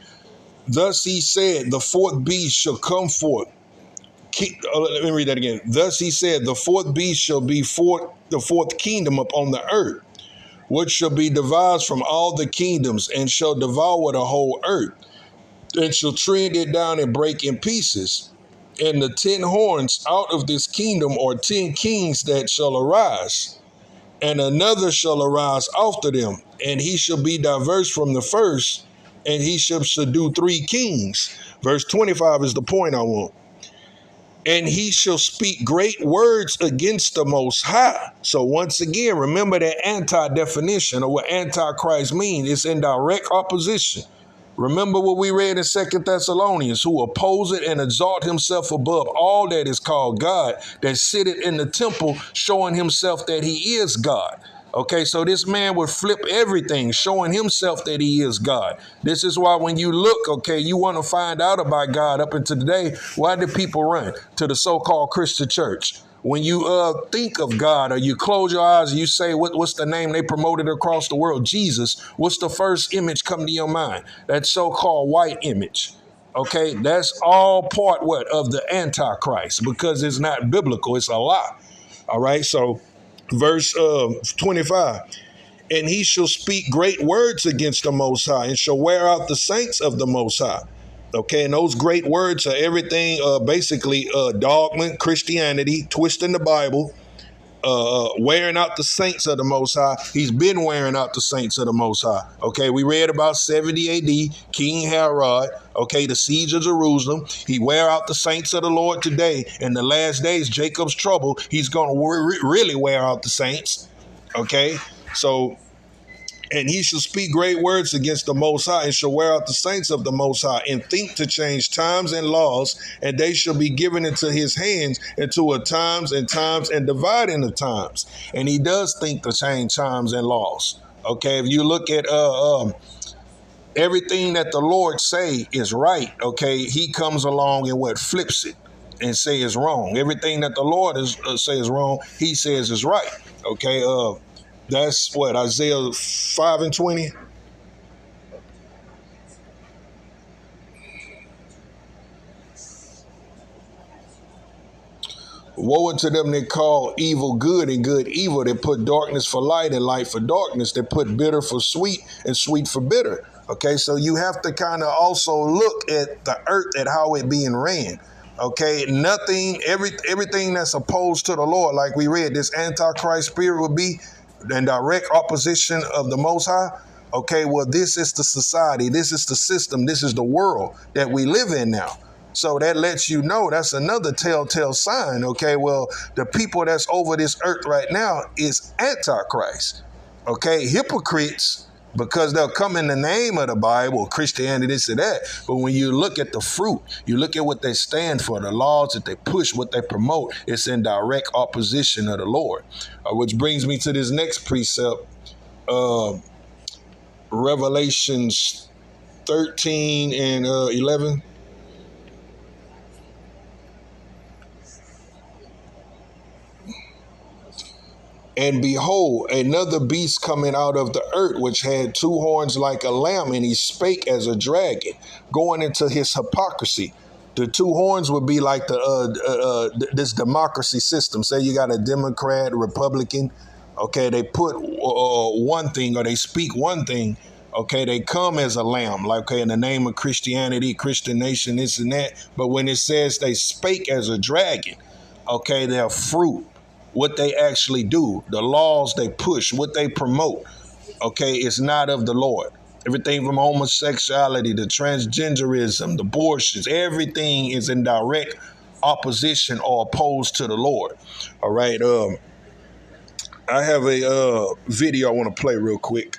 [SPEAKER 1] Thus he said, the fourth beast shall come forth. Let me read that again. Thus he said, the fourth beast shall be the fourth kingdom upon the earth, which shall be devised from all the kingdoms, and shall devour the whole earth, and shall tread it down and break in pieces. And the 10 horns out of this kingdom are 10 kings that shall arise, and another shall arise after them, and he shall be diverse from the first, and he shall subdue 3 kings. Verse 25 is the point I want. And he shall speak great words against the Most High. So once again, remember that anti-definition of what Antichrist means. It's in direct opposition. Remember what we read in 2 Thessalonians, who oppose it and exalt himself above all that is called God, that sitteth in the temple, showing himself that he is God. Okay, so this man would flip everything, showing himself that he is God. This is why when you look, okay, you want to find out about God up until today, why do people run to the so-called Christian church? When you think of God, or you close your eyes and you say, what's the name they promoted across the world? Jesus. What's the first image come to your mind? That so-called white image. Okay, that's all part of the Antichrist, because it's not biblical. It's a lie. All right, so verse 25. And he shall speak great words against the Most High, and shall wear out the saints of the Most High. Okay, and those great words are everything, basically dogma, Christianity, twisting the Bible, wearing out the saints of the Most High. He's been wearing out the saints of the Most High. Okay, we read about 70 AD, King Herod, okay, the siege of Jerusalem. He wear out the saints of the Lord today. In the last days, Jacob's trouble, he's going to really wear out the saints. Okay, so, and he shall speak great words against the Most High, and shall wear out the saints of the Most High, and think to change times and laws, and they shall be given into his hands, into a times and dividing of times. And he does think to change times and laws. Okay, if you look at everything that the Lord say is right, okay, he comes along and flips it and say is wrong. Everything that the Lord say is wrong, he says is right. Okay, that's what, Isaiah 5:20? Woe unto them that call evil good and good evil, that put darkness for light and light for darkness, that put bitter for sweet and sweet for bitter. Okay, so you have to kind of also look at the earth, at how it being ran. Okay, everything that's opposed to the Lord, like we read, this Antichrist spirit will be in direct opposition of the Most High. Okay, well, this is the society, this is the system, this is the world that we live in now. So that lets you know, that's another telltale sign. Okay, well, the people that's over this earth right now is Antichrist. Okay, hypocrites, because they'll come in the name of the Bible, Christianity, this and that. But when you look at the fruit, you look at what they stand for, the laws that they push, what they promote, it's in direct opposition of the Lord. Which brings me to this next precept, Revelations 13 and 11. And behold, another beast coming out of the earth, which had two horns like a lamb, and he spake as a dragon, going into his hypocrisy. The two horns would be like this democracy system. Say you got a Democrat, Republican. Okay, they put one thing, or they speak one thing. Okay, they come as a lamb, like, okay, in the name of Christianity, Christian nation, this and that. But when it says they spake as a dragon, okay, their fruit, what they actually do, the laws they push, what they promote, okay, is not of the Lord. Everything from homosexuality to transgenderism, the abortions, everything is in direct opposition or opposed to the Lord. All right. I have a video I want to play real quick.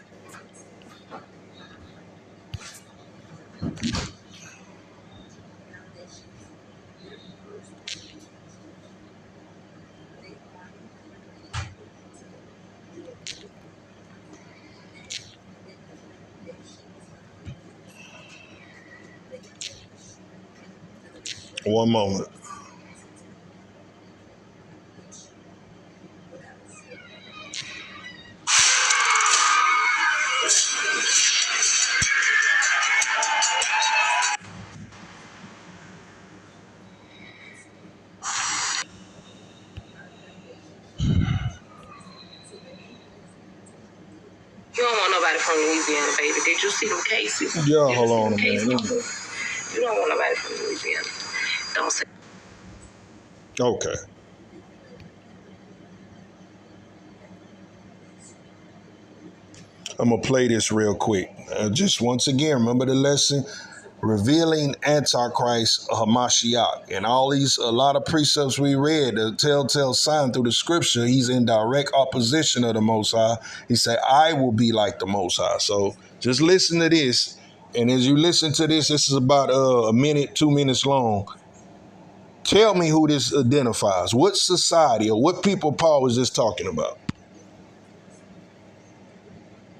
[SPEAKER 1] One moment.
[SPEAKER 2] You don't want nobody from Louisiana, baby. Did you see them cases?
[SPEAKER 1] Yeah, hold on a minute.
[SPEAKER 2] You don't want nobody from Louisiana. Don't say.
[SPEAKER 1] Okay. I'm going to play this real quick. Just once again, remember the lesson? Revealing Antichrist, Hamashiach. And all these, a lot of precepts we read, the telltale sign through the scripture, he's in direct opposition of the Most High. He said, I will be like the Most High. So just listen to this. And as you listen to this, this is about a minute, 2 minutes long. Tell me who this identifies. What society or what people Paul was just talking about?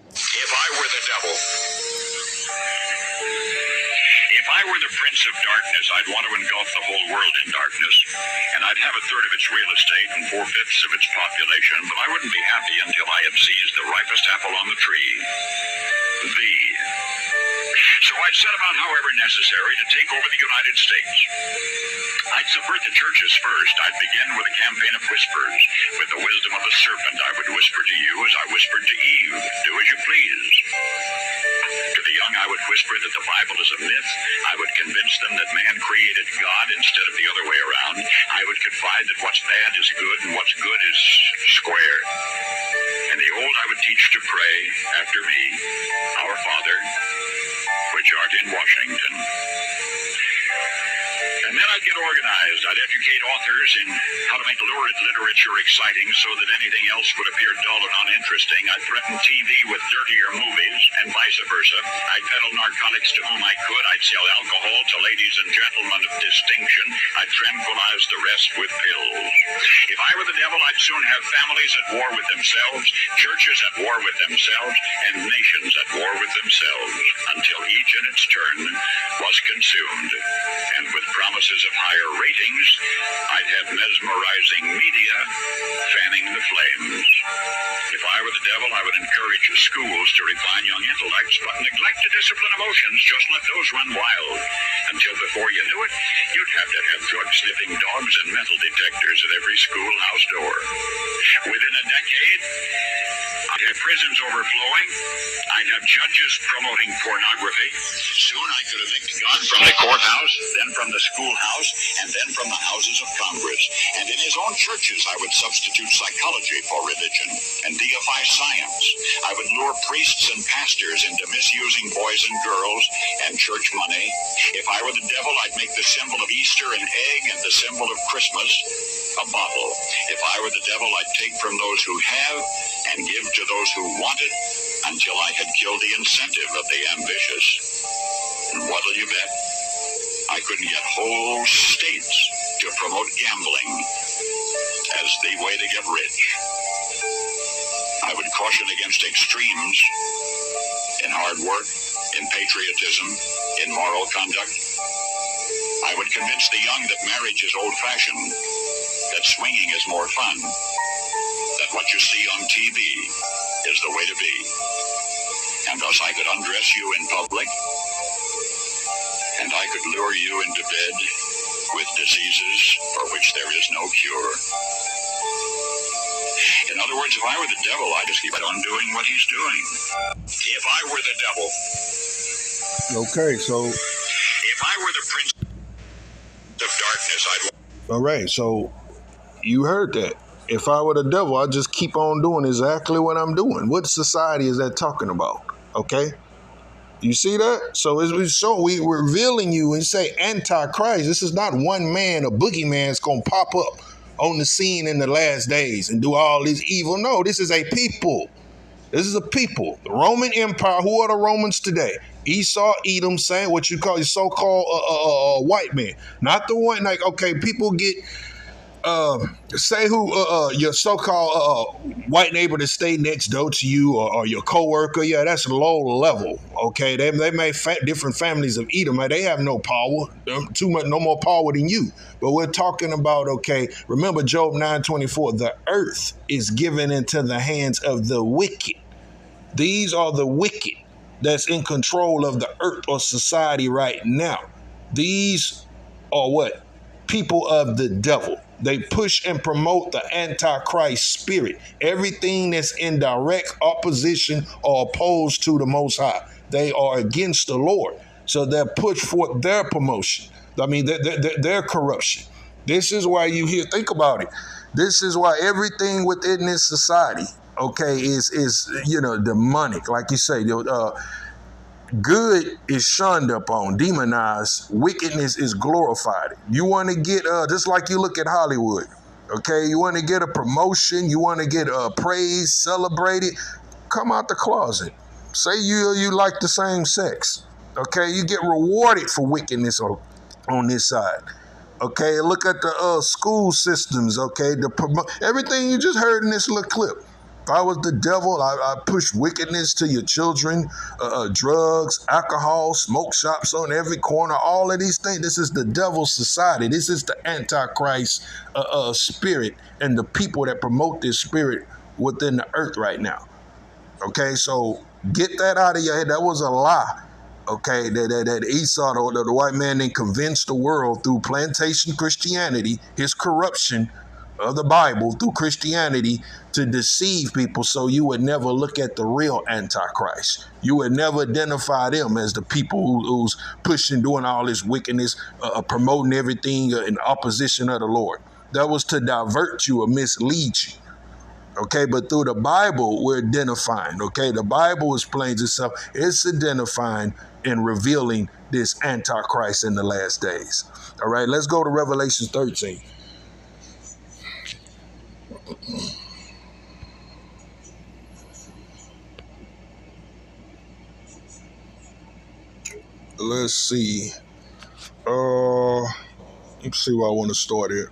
[SPEAKER 3] If I were the devil, if I were the prince of darkness, I'd want to engulf the whole world in darkness, and I'd have a third of its real estate and 4/5 of its population, but I wouldn't be happy until I had seized the ripest apple on the tree. Thee. So I'd set about, however necessary, to take over the United States. I'd subvert the churches first. I'd begin with a campaign of whispers. With the wisdom of the serpent, I would whisper to you as I whispered to Eve, do as you please. To the young, I would whisper that the Bible is a myth. I would convince them that man created God instead of the other way around. I would confide that what's bad is good and what's good is square. And the old I would teach to pray after me, Our Father, which art in Washington. And then I'd get organized. I'd educate authors in how to make lurid literature exciting so that anything else would appear dull and uninteresting. I'd threaten TV with dirtier movies and vice versa. I'd peddle narcotics to whom I could. I'd sell alcohol to ladies and gentlemen of distinction. I'd tranquilize the rest with pills. If I were the devil, I'd soon have families at war with themselves, churches at war with themselves, and nations at war with themselves, until each in its turn was consumed. And with promises of higher ratings, I'd have mesmerizing media fanning the flames. If I were the devil, I would encourage schools to refine young intellects, but neglect to discipline emotions. Just let those run wild. Until before you knew it, you'd have to have drug-sniffing dogs and metal detectors at every schoolhouse door. Within a decade, I'd have prisons overflowing. I'd have judges promoting pornography. Soon I could evict God from the courthouse, then from the schoolhouse, and then from the houses of Congress. And in his own churches, I would substitute psychology for religion and deify science. I would lure priests and pastors into misusing boys and girls and church money. If I were the devil, I'd make the symbol of Easter an egg and the symbol of Christmas a bottle. If I were the devil, I'd take from those who have and give to those who want it until I had killed the incentive of the ambitious. And what'll you bet? I couldn't get whole states to promote gambling as the way to get rich. I would caution against extremes in hard work, in patriotism, in moral conduct. I would convince the young that marriage is old-fashioned, that swinging is more fun, that what you see on TV is the way to be. And thus I could undress you in public, and I could lure you into bed with diseases for which there is no cure. In other words, if I were the devil, I'd just keep on doing what he's doing. If I were the devil.
[SPEAKER 1] Okay, so.
[SPEAKER 3] If I were the prince of darkness, I'd.
[SPEAKER 1] All right, so you heard that. If I were the devil, I'd just keep on doing exactly what I'm doing. What society is that talking about? Okay? You see that? So we're revealing you and say Antichrist. This is not one man, a boogeyman's going to pop up on the scene in the last days and do all this evil. No, this is a people. This is a people. The Roman Empire. Who are the Romans today? Esau, Edom, saying what you call your so-called white man. Not the one like, okay, people get say who your so-called white neighbor that stay next door to you or your coworker. Yeah, that's low level. Okay, they made different families of Edom. They have no power, no more power than you. But we're talking about, okay, remember Job 9:24. The earth is given into the hands of the wicked. These are the wicked that's in control of the earth or society right now. These are what? People of the devil. They push and promote the Antichrist spirit. Everything that's in direct opposition or opposed to the Most High. They are against the Lord. So they'll push forth their promotion. I mean, their corruption. This is why you hear, think about it. This is why everything within this society, okay, is demonic. Like you say, good is shunned upon, demonized. Wickedness is glorified. You want to get, just like you look at Hollywood, okay? You want to get a promotion. You want to get praise, celebrated. Come out the closet. Say you like the same sex, okay? You get rewarded for wickedness on this side. Okay, look at the school systems, okay? Everything you just heard in this little clip. If I was the devil, I push wickedness to your children, drugs, alcohol, smoke shops on every corner, all of these things. This is the devil's society. This is the Antichrist spirit and the people that promote this spirit within the earth right now. Okay, so get that out of your head. That was a lie. Okay, that Esau, the white man, then convinced the world through plantation Christianity, his corruption of the Bible through Christianity to deceive people so you would never look at the real Antichrist. You would never identify them as the people who's pushing, doing all this wickedness, promoting everything in opposition of the Lord. That was to divert you or mislead you. Okay, but through the Bible, we're identifying. Okay, the Bible explains itself. It's identifying and revealing this Antichrist in the last days. All right, let's go to Revelation 13. Let's see. Let's see where I want to start here.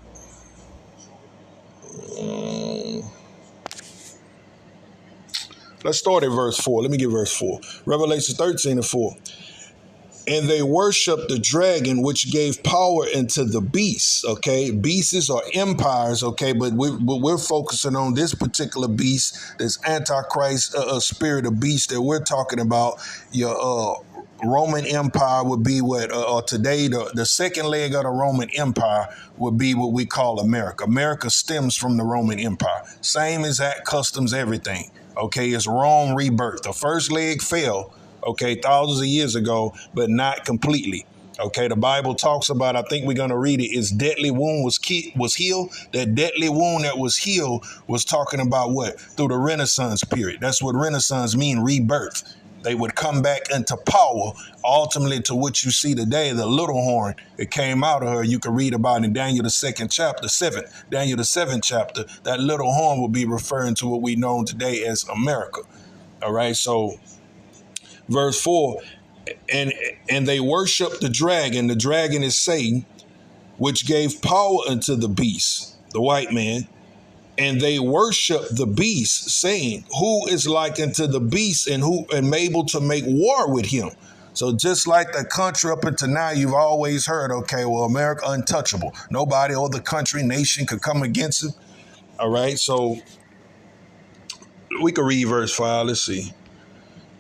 [SPEAKER 1] Let's start at verse 4. Let me get verse 4. Revelation 13:4. And they worship the dragon, which gave power into the beasts. Okay, beasts are empires. Okay, but we're focusing on this particular beast, this Antichrist spirit of beast that we're talking about. Your Roman Empire would be what today the second leg of the Roman Empire would be what we call America. America stems from the Roman Empire. Same exact customs, everything. Okay, it's Rome rebirth. The first leg fell, okay, thousands of years ago, but not completely. Okay, the Bible talks about, I think we're going to read it, its deadly wound was healed. That deadly wound that was healed was talking about what? Through the Renaissance period. That's what Renaissance mean, rebirth. They would come back into power, ultimately to what you see today, the little horn that came out of her. You can read about in Daniel the 7th chapter. That little horn will be referring to what we know today as America. All right, so verse 4, and they worship the dragon. The dragon is Satan, which gave power unto the beast, the white man. And they worship the beast, saying, who is like unto the beast and who am able to make war with him? So just like the country up until now, you've always heard, okay, well, America untouchable. Nobody or the country, nation could come against it. All right, so We could read verse 5. Let's see.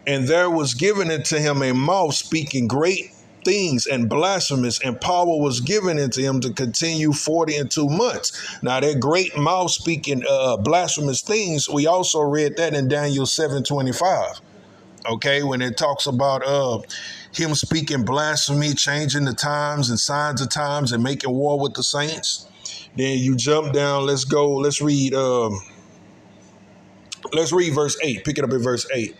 [SPEAKER 1] And there was given unto him a mouth speaking great things and blasphemous, and power was given unto him to continue 42 months. Now that great mouth speaking blasphemous things, we also read that in Daniel 7:25. Okay, when it talks about him speaking blasphemy, changing the times and signs of times, and making war with the saints. Then you jump down. Let's go. Let's read verse 8. Pick it up at verse 8.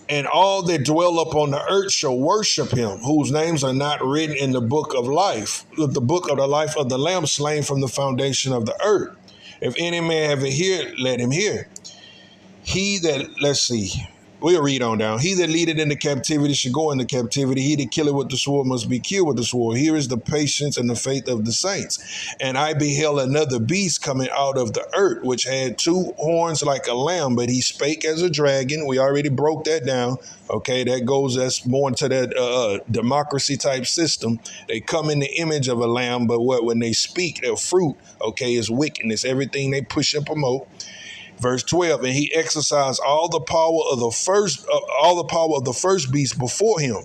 [SPEAKER 1] And all that dwell upon the earth shall worship him, whose names are not written in the book of life, the book of the life of the Lamb slain from the foundation of the earth. If any man have a ear, let him hear. He that, let's see, we'll read on down. He that leadeth into captivity should go into captivity. He that killeth with the sword must be killed with the sword. Here is the patience and the faith of the saints. And I beheld another beast coming out of the earth, which had two horns like a lamb, but he spake as a dragon. We already broke that down. Okay, that's more into that democracy type system. They come in the image of a lamb, but when they speak, their fruit, okay, is wickedness. Everything they push and promote. Verse 12, and he exercised all the power of the first beast before him,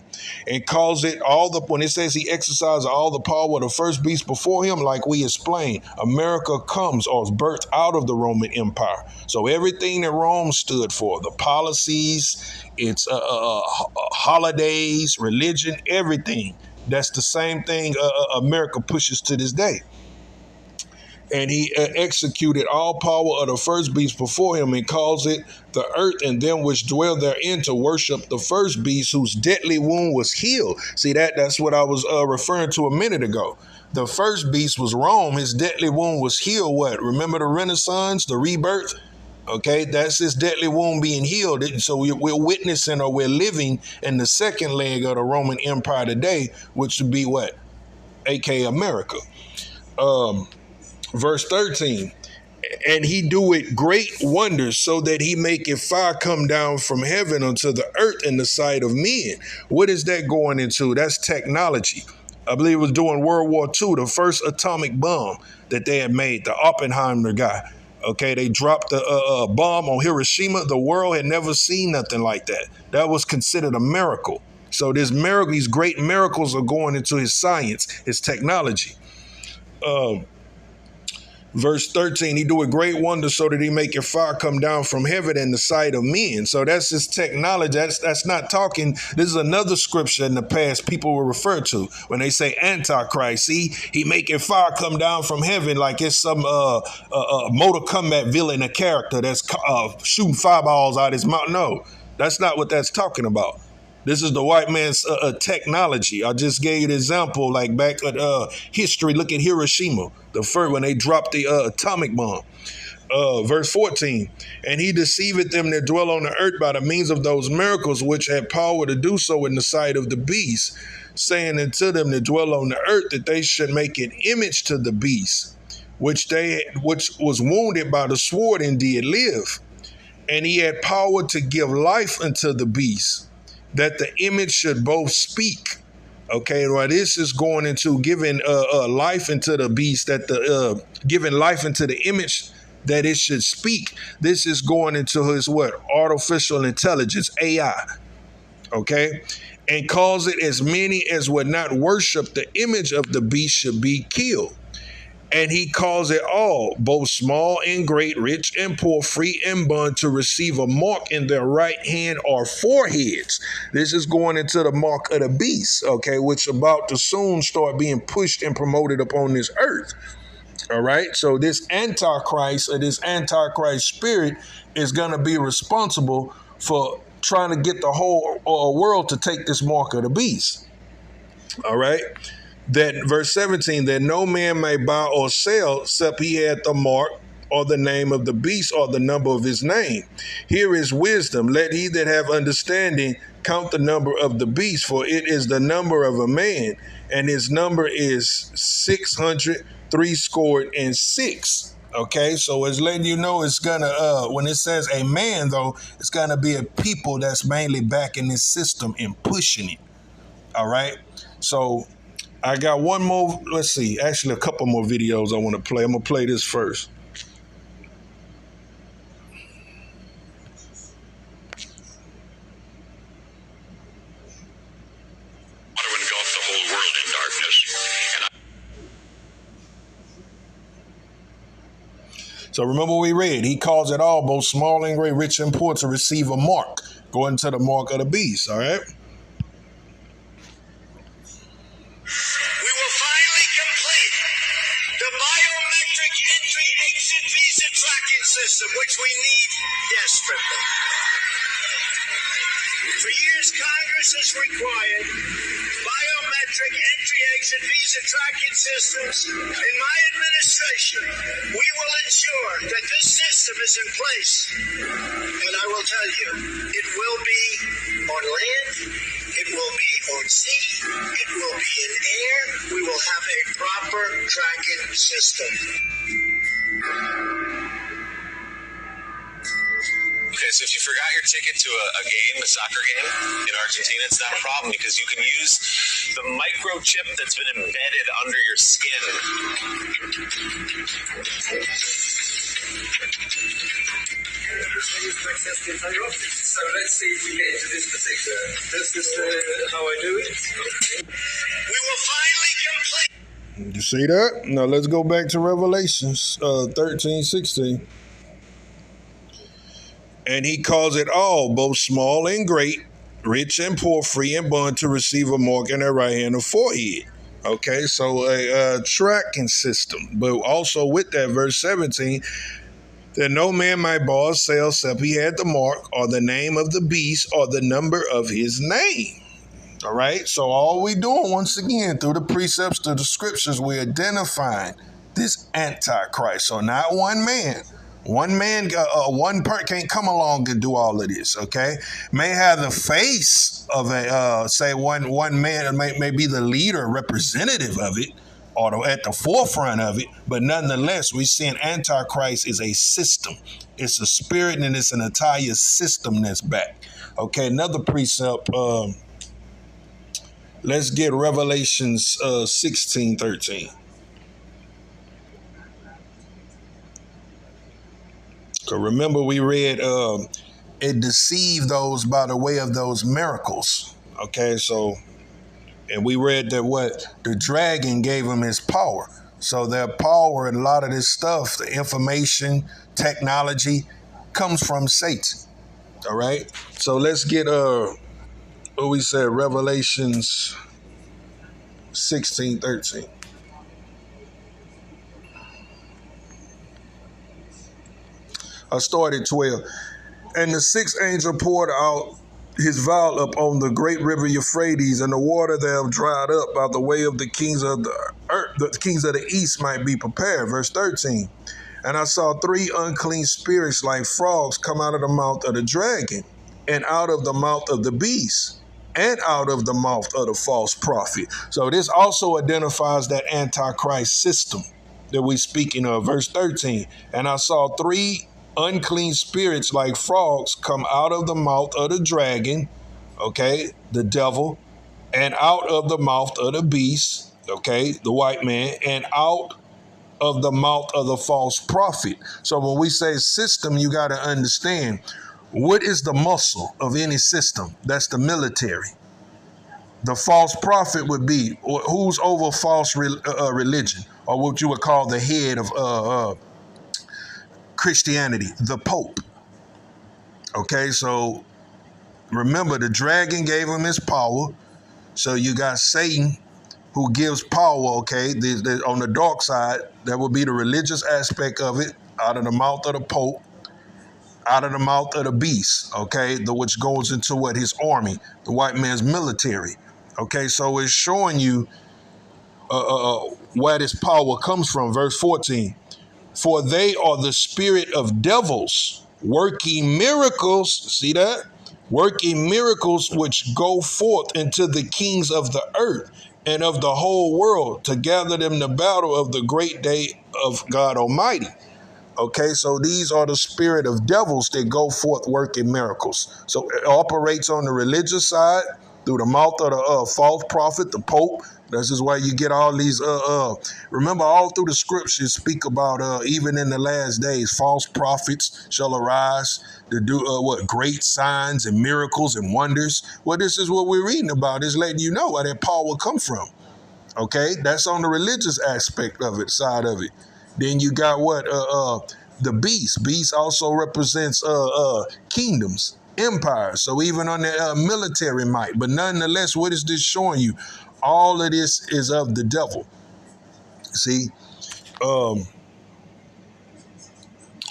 [SPEAKER 1] and calls it when it says he exercised all the power of the first beast before him, like we explained, America comes or is birthed out of the Roman Empire. So everything that Rome stood for, the policies, its holidays, religion, everything, that's the same thing America pushes to this day. And he executed all power of the first beast before him, and caused it the earth and them which dwell therein to worship the first beast, whose deadly wound was healed. See, that's what I was referring to a minute ago. The first beast was Rome. His deadly wound was healed. What? Remember the Renaissance, the rebirth? Okay, that's his deadly wound being healed. So we're witnessing, or we're living in the second leg of the Roman Empire today, which would be what? aka America. Verse 13, and he doeth great wonders, so that he maketh fire come down from heaven unto the earth in the sight of men. What is that going into? That's technology. I believe it was during World War II, the first atomic bomb that they had made, the Oppenheimer guy. Okay, they dropped the bomb on Hiroshima. The world had never seen nothing like that. That was considered a miracle. So these great miracles are going into his science, his technology. Verse 13, he do a great wonder, so that he make your fire come down from heaven in the sight of men. So that's his technology. That's not talking. This is another scripture in the past people will refer to when they say Antichrist. See, he making fire come down from heaven like it's some Mortal Kombat villain, a character that's shooting fireballs out his mouth. No, that's not what that's talking about. This is the white man's technology. I just gave you an example, like back at history. Look at Hiroshima, the first when they dropped the atomic bomb. Verse 14, and he deceiveth them that dwell on the earth by the means of those miracles which had power to do so in the sight of the beast, saying unto them that dwell on the earth that they should make an image to the beast, which was wounded by the sword and did live. And he had power to give life unto the beast, that the image should both speak. Okay, well, this is going into giving life into the beast, that giving life into the image that it should speak. This is going into his what? Artificial intelligence, AI. Okay, and cause it as many as would not worship the image of the beast should be killed. And he calls it all, both small and great, rich and poor, free and bond, to receive a mark in their right hand or foreheads. This is going into the mark of the beast, okay, which about to soon start being pushed and promoted upon this earth. All right, so this Antichrist, or this Antichrist spirit, is going to be responsible for trying to get the whole world to take this mark of the beast. All right. That verse 17, that no man may buy or sell except he had the mark or the name of the beast or the number of his name. Here is wisdom. Let he that have understanding count the number of the beast, for it is the number of a man, and his number is 666. Okay, so it's letting you know it's gonna, when it says a man, though, it's gonna be a people that's mainly backing this system and pushing it. All right, so I got one more, let's see, actually a couple more videos I want to play. I'm going to play this first. So remember we read, he calls it all, both small and great, rich and poor, to receive a mark, going to the mark of the beast, all right?
[SPEAKER 3] We will finally complete the biometric entry exit visa tracking system, which we need desperately. For years, Congress has required biometric entry exit visa tracking systems. In my administration, we will ensure that this system is in place. And I will tell you, it will be on land, it will be on sea, it will be in air. We will have a proper tracking system. Okay, so if you forgot your ticket to a game, a soccer game in Argentina, it's not a problem because you can use the microchip that's been embedded under your skin.
[SPEAKER 4] So let's see if we get into this particular. This is how I do it.
[SPEAKER 3] We will finally complete.
[SPEAKER 1] You see that? Now let's go back to Revelations 13:16. And he calls it all, both small and great, rich and poor, free and bond, to receive a mark in their right hand or forehead. Okay, so a tracking system. But also with that, verse 17, that no man might buy or sell except he had the mark or the name of the beast or the number of his name. All right, so all we doing, once again, through the precepts, through the scriptures, we're identifying this Antichrist. So not one man. One part can't come along and do all of this, okay? May have the face of one man, may be the leader, representative of it, or at the forefront of it, but nonetheless, we see an Antichrist is a system. It's a spirit and it's an entire system that's back. Okay, another precept, let's get Revelations 16:13. So remember we read it deceived those by the way of those miracles. Okay, so, and we read that what the dragon gave him his power. So their power and a lot of this stuff, the information, technology, comes from Satan. All right. So let's get what we said, Revelations 16:13. I started 12. And the sixth angel poured out his vial upon the great river Euphrates, and the water thereof dried up by the way of the kings of the earth. The kings of the east might be prepared. Verse 13. And I saw three unclean spirits like frogs come out of the mouth of the dragon, and out of the mouth of the beast, and out of the mouth of the false prophet. So this also identifies that Antichrist system that we're speaking of. Verse 13. And I saw three unclean spirits like frogs come out of the mouth of the dragon, okay, the devil, and out of the mouth of the beast, okay, the white man, and out of the mouth of the false prophet. So when we say system, you got to understand, what is the muscle of any system? That's the military. The false prophet would be who's over false religion, or what you would call the head of Christianity, the Pope. Okay, so remember the dragon gave him his power. So you got Satan who gives power, okay, on the dark side, that would be the religious aspect of it, out of the mouth of the Pope, out of the mouth of the beast, okay, which goes into what? His army, the white man's military. Okay, so it's showing you where this power comes from. Verse 14. For they are the spirit of devils, working miracles, see that? Working miracles which go forth into the kings of the earth and of the whole world to gather them the battle of the great day of God Almighty. Okay, so these are the spirit of devils that go forth working miracles. So it operates on the religious side through the mouth of the false prophet, the Pope. This is why you get all these, remember all through the scriptures speak about, even in the last days, false prophets shall arise to do, great signs and miracles and wonders. Well, this is what we're reading about. It's letting you know where that power will come from. Okay, that's on the religious aspect of it, side of it. Then you got what, the beast. Beast also represents kingdoms, empires. So even on the military might. But nonetheless, what is this showing you? All of this is of the devil. See,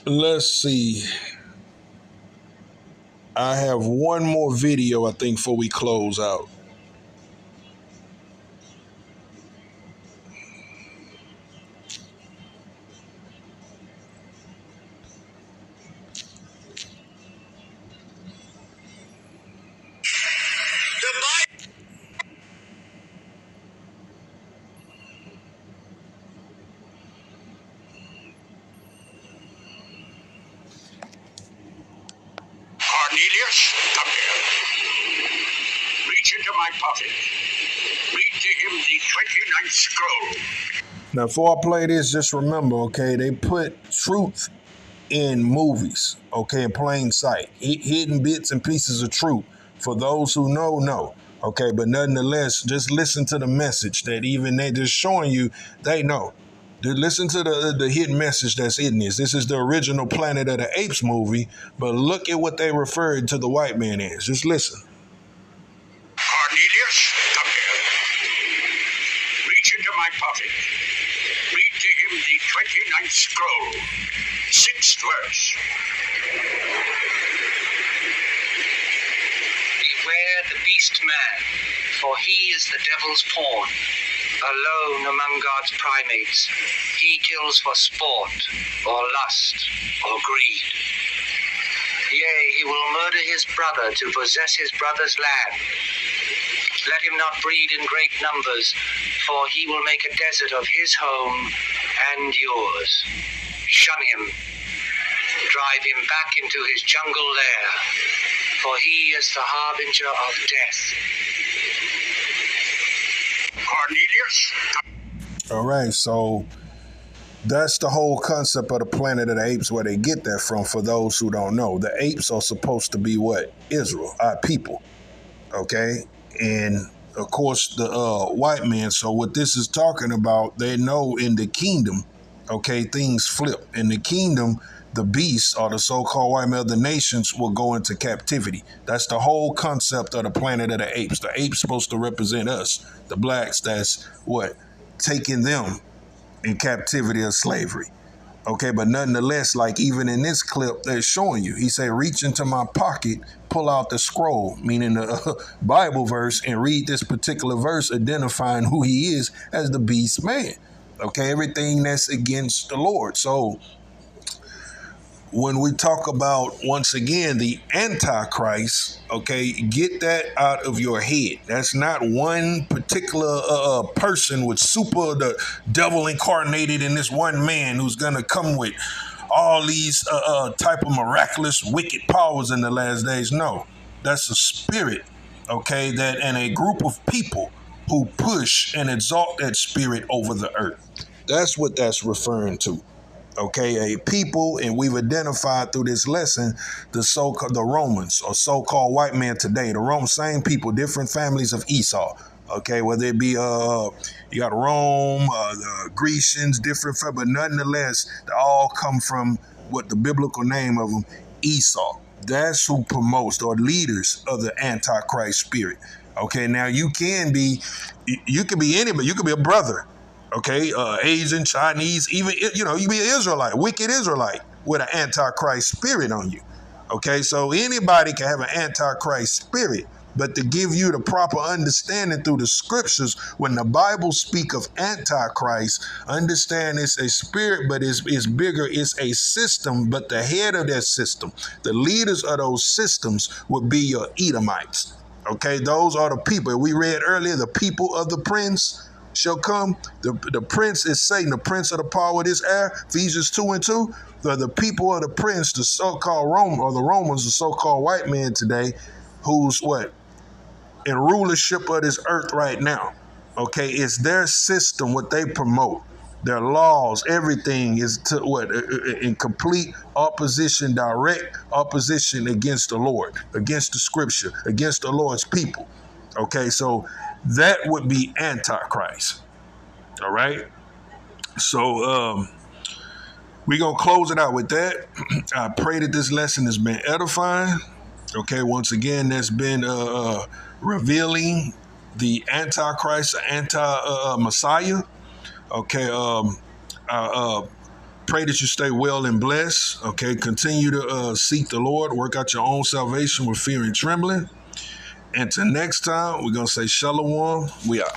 [SPEAKER 1] let's see. I have one more video, I think, before we close out.
[SPEAKER 3] Cornelius, come here. Reach into my pocket. Read to him the 29th scroll.
[SPEAKER 1] Now, before I play this, just remember, okay, they put truth in movies, okay, in plain sight. Hidden bits and pieces of truth. For those who know. Okay, but nonetheless, just listen to the message that even they just showing you, they know. Listen to the hidden message that's in this. This is the original Planet of the Apes movie, but look at what they referred to the white man as. Just listen.
[SPEAKER 3] Cornelius, come here. Reach into my pocket. Read to him the 29th scroll, 6th verse.
[SPEAKER 5] Beware the beast man, for he is the devil's pawn. Alone among God's primates, he kills for sport, or lust, or greed. Yea, he will murder his brother to possess his brother's land. Let him not breed in great numbers, for he will make a desert of his home and yours. Shun him. Drive him back into his jungle lair, for he is the harbinger of death.
[SPEAKER 3] Cornelius.
[SPEAKER 1] All right, so that's the whole concept of the Planet of the Apes, where they get that from, for those who don't know. The apes are supposed to be what? Israel, our people, okay? And, of course, the white man. So what this is talking about, they know in the kingdom, okay, things flip. In the kingdom, the beasts, or the so-called white man of the nations, will go into captivity. That's the whole concept of the Planet of the Apes. The apes supposed to represent us, the blacks. That's what? Taking them in captivity of slavery. Okay, but nonetheless, like even in this clip, they're showing you. He said, reach into my pocket, pull out the scroll, meaning the Bible verse, and read this particular verse identifying who he is as the beast man. Okay, everything that's against the Lord. So when we talk about, once again, the Antichrist, okay, get that out of your head. That's not one particular person with the devil incarnated in this one man who's going to come with all these type of miraculous wicked powers in the last days. No, that's a spirit, okay, that and a group of people who push and exalt that spirit over the earth. That's what that's referring to. Okay, a people, and we've identified through this lesson the Romans, or so-called white man today. The Rome, same people, different families of Esau. Okay, whether it be you got Rome, the Grecians, different, but nonetheless, they all come from what the biblical name of them, Esau. That's who promotes, or leaders of the Antichrist spirit. Okay, now you can be anybody. You could be a brother. Okay, Asian, Chinese, even, you be an Israelite, wicked Israelite with an Antichrist spirit on you. Okay, so anybody can have an Antichrist spirit, but to give you the proper understanding through the scriptures, when the Bible speak of Antichrist, understand it's a spirit, but it's bigger, it's a system, but the head of that system, the leaders of those systems would be your Edomites. Okay, those are the people. We read earlier, the people of the prince shall come. The prince is Satan, the prince of the power of this air, Ephesians 2:2. The people of the prince, the so-called Rome, or the Romans, the so-called white man today, who's what? In rulership of this earth right now. Okay, it's their system, what they promote. Their laws, everything is to what? In complete opposition, direct opposition against the Lord, against the scripture, against the Lord's people. Okay, so that would be Antichrist. All right. So We're going to close it out with that. I pray that this lesson has been edifying. Okay, once again, that's been revealing the Antichrist, anti-Messiah. Okay, pray that you stay well and blessed. Okay, continue to seek the Lord, work out your own salvation with fear and trembling. Until next time, we're going to say shalom. We out.